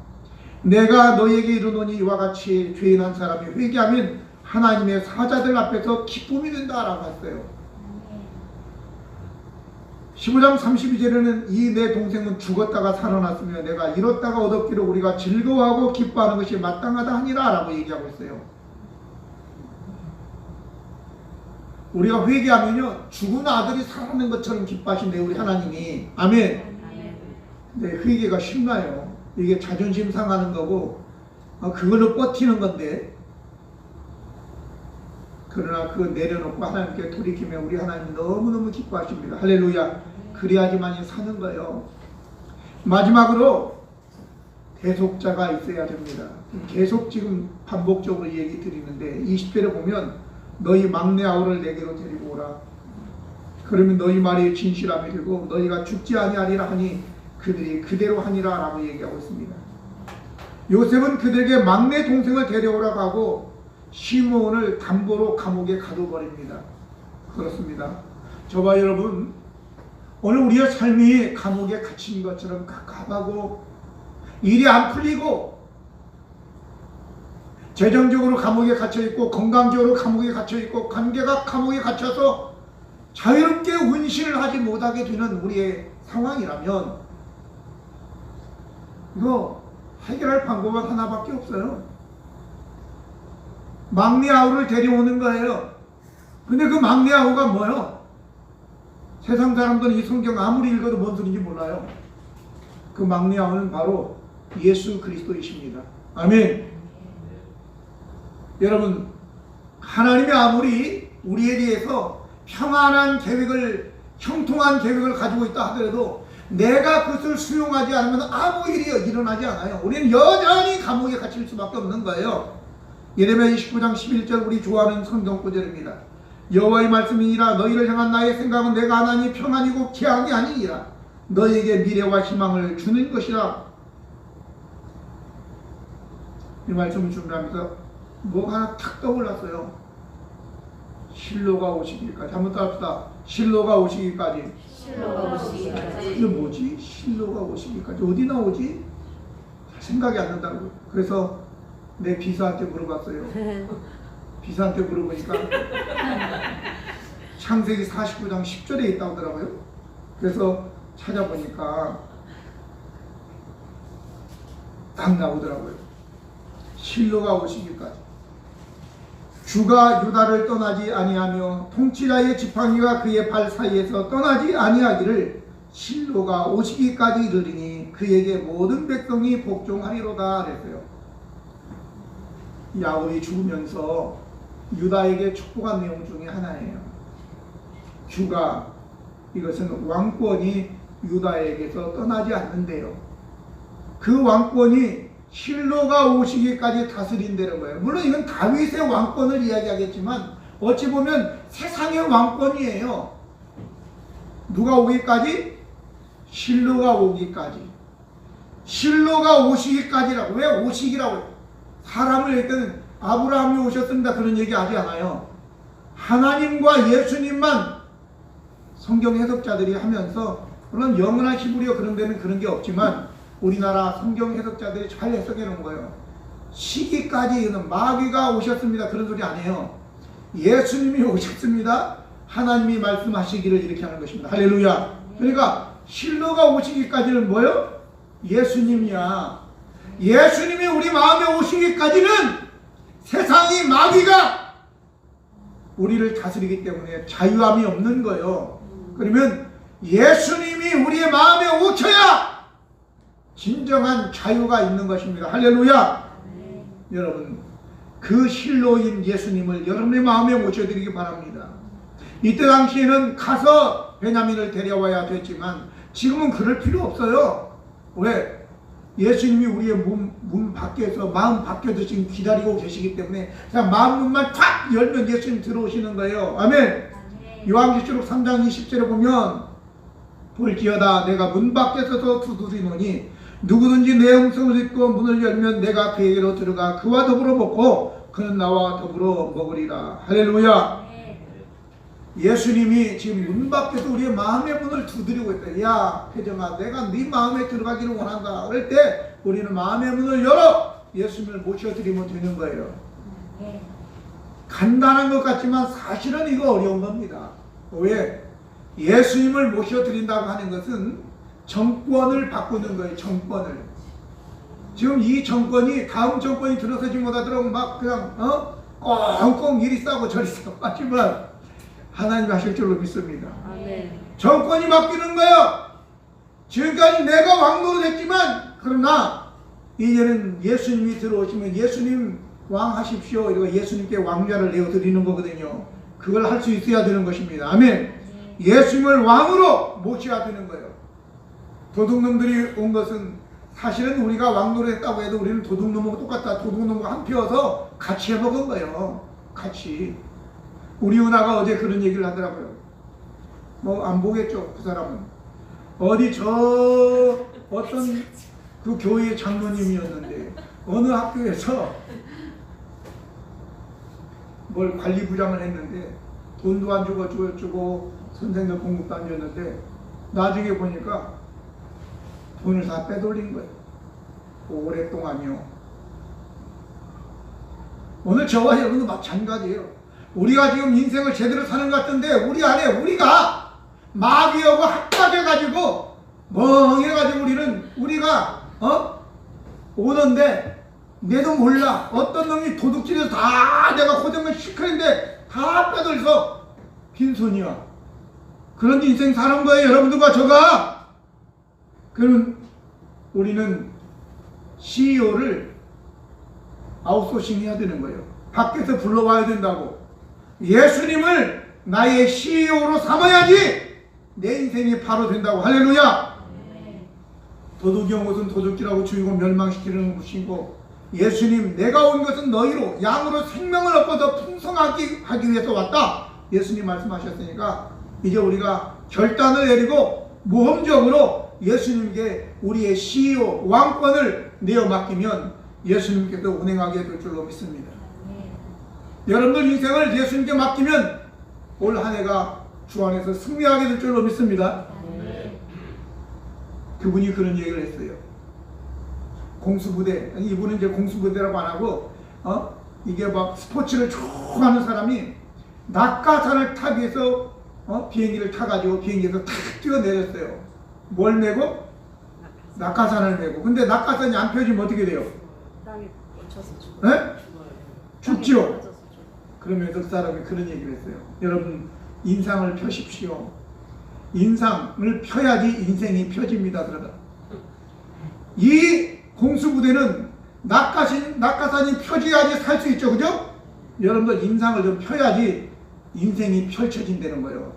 내가 너희에게 이르노니 이와 같이 죄인 한 사람이 회개하면 하나님의 사자들 앞에서 기쁨이 된다라고 했어요. 15장 32절에는 이 내 동생은 죽었다가 살아났으며 내가 잃었다가 얻었기를 우리가 즐거워하고 기뻐하는 것이 마땅하다 하니라 라고 얘기하고 있어요. 우리가 회개하면요 죽은 아들이 살아난 것처럼 기뻐하신대요, 우리 하나님이. 아멘. 네, 회개가 쉽나요? 이게 자존심 상하는 거고 그걸로 버티는 건데, 그러나 그거 내려놓고 하나님께 돌이키면 우리 하나님 너무너무 기뻐하십니다. 할렐루야. 그래야지만이 사는 거예요. 마지막으로 대속자가 있어야 됩니다. 계속 지금 반복적으로 얘기 드리는데 20절에 보면 너희 막내 아우를 내게로 데리고 오라. 그러면 너희 말이 진실함이 되고 너희가 죽지 아니하리라 하니 그들이 그대로 하니라 라고 얘기하고 있습니다. 요셉은 그들에게 막내 동생을 데려오라고 하고 시므온을 담보로 감옥에 가둬버립니다. 그렇습니다. 저와 여러분, 오늘 우리의 삶이 감옥에 갇힌 것처럼 갑갑하고 일이 안 풀리고 재정적으로 감옥에 갇혀있고 건강적으로 감옥에 갇혀있고 관계가 감옥에 갇혀서 자유롭게 운신을 하지 못하게 되는 우리의 상황이라면 이거 해결할 방법은 하나밖에 없어요. 막내 아우를 데려오는 거예요. 근데 그 막내 아우가 뭐예요? 세상 사람들은 이 성경 아무리 읽어도 뭔 소리인지 몰라요. 그 막내 아우는 바로 예수 그리스도이십니다. 아멘. 여러분, 하나님이 아무리 우리에 대해서 평안한 계획을, 형통한 계획을 가지고 있다 하더라도 내가 그것을 수용하지 않으면 아무 일이 일어나지 않아요. 우리는 여전히 감옥에 갇힐 수밖에 없는 거예요. 예레미야 29장 11절 우리 좋아하는 성경 구절입니다. 여호와의 말씀이니라 너희를 향한 나의 생각은 내가 하나니 평안이고 재앙이 아니니라 너희에게 미래와 희망을 주는 것이라. 이 말씀을 준비하면서 뭐가 하나 탁 떠올랐어요. 실로가 오시기까지. 한번 따라합시다. 실로가 오시기까지. 이게 뭐지? 실로가 오시기까지 어디 나오지? 생각이 안 난다고. 그래서 내 비서한테 물어봤어요. 비서한테 물어보니까 창세기 49장 10절에 있다고 하더라고요. 그래서 찾아보니까 딱 나오더라고요. 실로가 오시기까지. 주가 유다를 떠나지 아니하며 통치자의 지팡이가 그의 발 사이에서 떠나지 아니하기를 실로가 오시기까지 이르리니 그에게 모든 백성이 복종하리로다 그랬어요. 야곱이 죽으면서 유다에게 축복한 내용 중에 하나예요. 주가, 이것은 왕권이 유다에게서 떠나지 않는데요. 그 왕권이 실로가 오시기까지 다스린다는 거예요. 물론 이건 다윗의 왕권을 이야기하겠지만 어찌 보면 세상의 왕권이에요. 누가 오기까지? 실로가 오기까지. 실로가 오시기까지라고. 왜 오시기라고 해요? 사람을 할 때는 아브라함이 오셨습니다 그런 얘기 하지 않아요. 하나님과 예수님만 성경 해석자들이 하면서, 물론 영어나 히브리어 그런 데는 그런 게 없지만 우리나라 성경 해석자들이 잘 해석해 놓은 거예요. 시기까지 마귀가 오셨습니다. 그런 소리 안 해요. 예수님이 오셨습니다. 하나님이 말씀하시기를 이렇게 하는 것입니다. 할렐루야. 그러니까 실로가 오시기까지는 뭐요? 예수님이야. 예수님이 우리 마음에 오시기까지는 세상이 마귀가 우리를 다스리기 때문에 자유함이 없는 거예요. 그러면 예수님이 우리의 마음에 오셔야 진정한 자유가 있는 것입니다. 할렐루야. 여러분, 그 실로인 예수님을 여러분의 마음에 모셔드리기 바랍니다. 이때 당시에는 가서 베냐민을 데려와야 됐지만 지금은 그럴 필요 없어요. 왜? 예수님이 우리의 문 밖에서, 마음 밖에서 지금 기다리고 계시기 때문에 그냥 마음 문만 탁 열면 예수님 들어오시는 거예요. 아멘. 요한계시록 3장 20절에 보면 볼지어다 내가 문 밖에 서서 두드리노니 누구든지 내 음성을 듣고 문을 열면 내가 그에게로 들어가 그와 더불어 먹고 그는 나와 더불어 먹으리라. 할렐루야. 예수님이 지금 문 밖에서 우리의 마음의 문을 두드리고 있다. 야 혜정아, 내가 네 마음에 들어가기를 원한다. 그럴 때 우리는 마음의 문을 열어 예수님을 모셔드리면 되는 거예요. 간단한 것 같지만 사실은 이거 어려운 겁니다. 왜? 예수님을 모셔드린다고 하는 것은 정권을 바꾸는 거예요. 정권을. 지금 이 정권이 다음 정권이 들어서지 못하도록 막 그냥 꽁꽁 이리 싸고 저리 싸고 하지만 하나님이 하실 줄로 믿습니다. 아멘. 정권이 바뀌는 거예요. 지금까지 내가 왕노릇 했지만 그러나 이제는 예수님이 들어오시면 예수님 왕 하십시오. 이러고 예수님께 왕좌를 내어드리는 거거든요. 그걸 할 수 있어야 되는 것입니다. 아멘. 예수님을 왕으로 모셔야 되는 거예요. 도둑놈들이 온 것은 사실은 우리가 왕노릇 했다고 해도 우리는 도둑놈하고 똑같다. 도둑놈과 한 피어서 같이 해먹은 거예요. 같이. 우리 은하가 어제 그런 얘기를 하더라고요. 뭐 안 보겠죠, 그 사람은. 어디 저 어떤 그 교회 장로님이었는데 어느 학교에서 뭘 관리부장을 했는데 돈도 안 주고 선생들 공급도 안 줬는데 나중에 보니까 돈을 다 빼돌린 거예요. 오랫동안요. 오늘 저와 여러분도 마찬가지예요. 우리가 지금 인생을 제대로 사는 것 같은데 우리 안에 우리가 마귀하고 합작해가지고 멍해가지고 우리가 오는데 내도 몰라. 어떤 놈이 도둑질해서 다 내가 고정을 시켰는데 다 빼돌려서 빈손이야. 그런 인생 사는 거예요. 여러분들과 저가. 그럼 우리는 CEO를 아웃소싱 해야 되는 거예요. 밖에서 불러와야 된다고. 예수님을 나의 CEO로 삼아야지 내 인생이 바로 된다고. 할렐루야. 도둑이 온 것은 도둑질하고 죽이고 멸망시키는 것이고 예수님 내가 온 것은 너희로 양으로 생명을 얻고서 풍성하게 하기 위해서 왔다. 예수님 말씀하셨으니까 이제 우리가 결단을 내리고 모험적으로 예수님께 우리의 CEO 왕권을 내어 맡기면 예수님께서 운행하게 될 줄로 믿습니다. 여러분들 인생을 예수님께 맡기면 올 한 해가 주 안에서 승리하게 될 줄로 믿습니다. 그분이 그런 얘기를 했어요. 공수부대, 이분은 이제 공수부대라고 안 하고 이게 막 스포츠를 쭉 하는 사람이 낙하산을 타기 위해서 비행기를 타가지고 비행기에서 탁 뛰어내렸어요. 뭘 메고? 낙하산을 메고. 근데 낙하산이 안 펴지면 어떻게 돼요? 땅에 꽂혀서 네? 죽지요. 그러면서 그 사람이 그런 얘기를 했어요. 여러분 인상을 펴십시오. 인상을 펴야지 인생이 펴집니다. 그러다 이 공수부대는 낙하산이 펴져야지 살 수 있죠. 그죠? 여러분들 인상을 좀 펴야지 인생이 펼쳐진다는 거예요.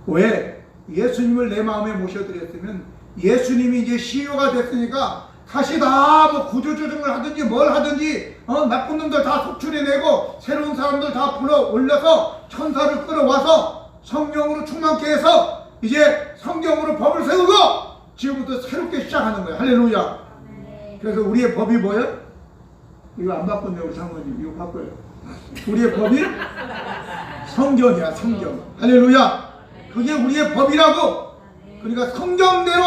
왜? 예수님을 내 마음에 모셔드렸으면 예수님이 이제 CEO가 됐으니까 다시 다 뭐 구조조정을 하든지 뭘 하든지 나쁜 놈들 다 속출해내고 새로운 사람들 다 불러 올려서 천사를 끌어와서 성령으로 충만케 해서 이제 성경으로 법을 세우고 지금부터 새롭게 시작하는 거예요. 할렐루야. 그래서 우리의 법이 뭐예요? 이거 안 바꿨네 우리 장모님. 이거 바꿔요. 우리의 법이 성경이야. 성경. 할렐루야. 그게 우리의 법이라고. 그러니까 성경대로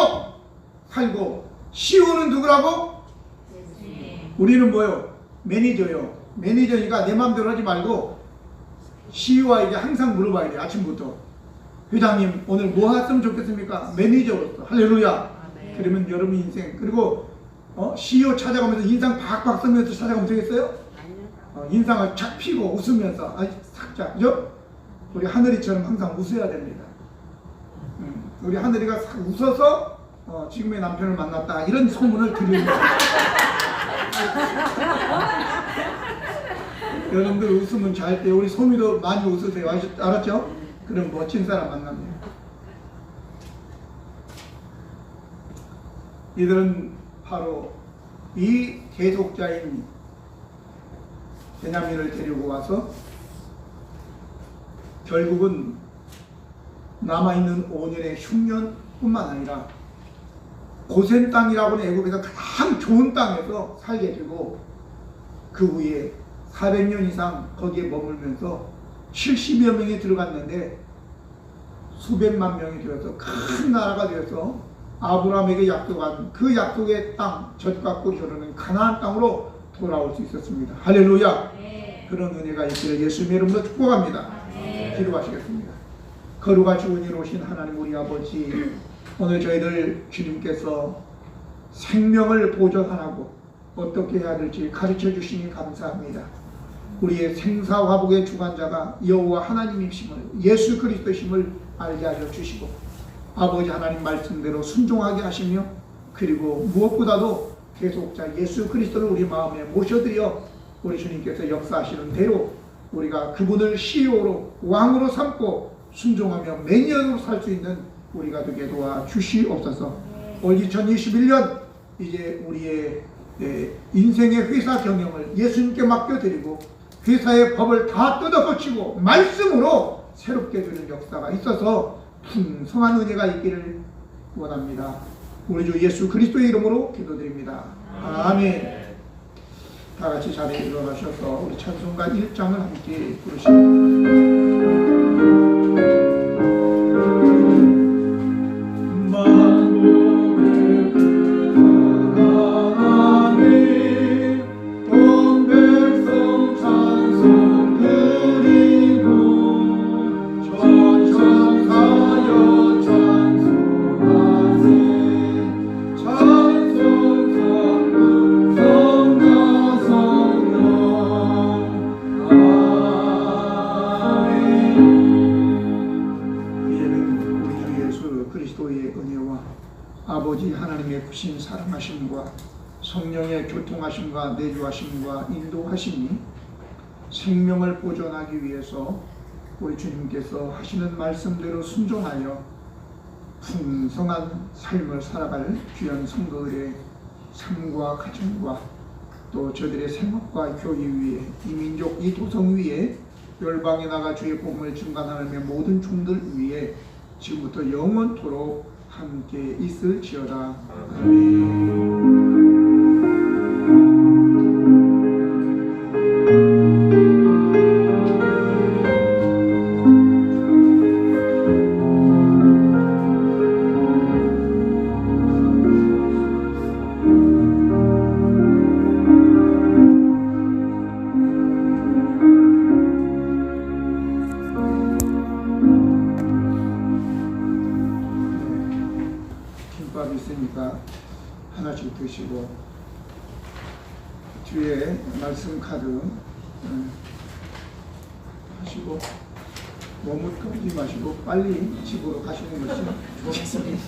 살고 CEO는 누구라고? 우리는 뭐요? 매니저요. 매니저니까 내 마음대로 하지 말고 CEO에게 항상 물어봐야 돼. 아침부터 회장님 오늘 뭐 했으면 좋겠습니까? 매니저로서. 할렐루야. 네. 그러면 여러분 인생 그리고 CEO 찾아가면서 인상 박박 쓰면서 찾아가면 되겠어요? 인상을 착 피고 웃으면서 삭자 그죠? 우리 하늘이처럼 항상 웃어야 됩니다. 우리 하늘이가 싹 웃어서 지금의 남편을 만났다 이런 소문을 들으면 여러분들 웃으면 잘 때 우리 소미도 많이 웃으세요. 알았죠? 그럼 멋진 사람 만납니다. 이들은 바로 이 대속자인 베냐민을 데리고 와서 결국은 남아있는 5년의 흉년뿐만 아니라 고센 땅이라고는 애굽에서 가장 좋은 땅에서 살게 되고 그 후에 400년 이상 거기에 머물면서 70여 명이 들어갔는데 수백만 명이 되어서 큰 나라가 되어서 아브라함에게 약속한 그 약속의 땅, 젖과 꿀이 흐르는 가나안 땅으로 돌아올 수 있었습니다. 할렐루야. 네. 그런 은혜가 있기를 예수님의 이름으로 축복합니다. 네. 기도하시겠습니다. 거룩하시고 은혜로우신 하나님 우리 아버지, 오늘 저희들 주님께서 생명을 보존하라고 어떻게 해야 될지 가르쳐 주시니 감사합니다. 우리의 생사화복의 주관자가 여호와 하나님이심을, 예수 그리스도심을 알게 하여 주시고 아버지 하나님 말씀대로 순종하게 하시며 그리고 무엇보다도 대속자 예수 그리스도를 우리 마음에 모셔드려 우리 주님께서 역사하시는 대로 우리가 그분을 CEO로 왕으로 삼고 순종하며 매니아로 살 수 있는 우리가 되게 도와 주시옵소서. 올 2021년 이제 우리의 인생의 회사 경영을 예수님께 맡겨드리고 회사의 법을 다 뜯어고치고 말씀으로 새롭게 되는 역사가 있어서 풍성한 은혜가 있기를 원합니다. 우리 주 예수 그리스도의 이름으로 기도드립니다. 아멘. 다 같이 자리에 일어나셔서 우리 찬송가 1장을 함께 부르십니다. 사랑하심과 성령의 교통하심과 내주하심과 인도하심이 생명을 보존하기 위해서 우리 주님께서 하시는 말씀대로 순종하여 풍성한 삶을 살아갈 귀한 성도들의 삶과 가정과 또 저들의 생업과 교회 위에 이 민족 이 도성 위에 열방에 나가 주의 복음을 증거하는 모든 종들 위에 지금부터 영원토록 함께 있을지어다. 아멘. 있으니까 하나씩 드시고 뒤에 말씀 카드 하시고 머뭇거리지 마시고 빨리 집으로 가시는 것이 좋겠습니다.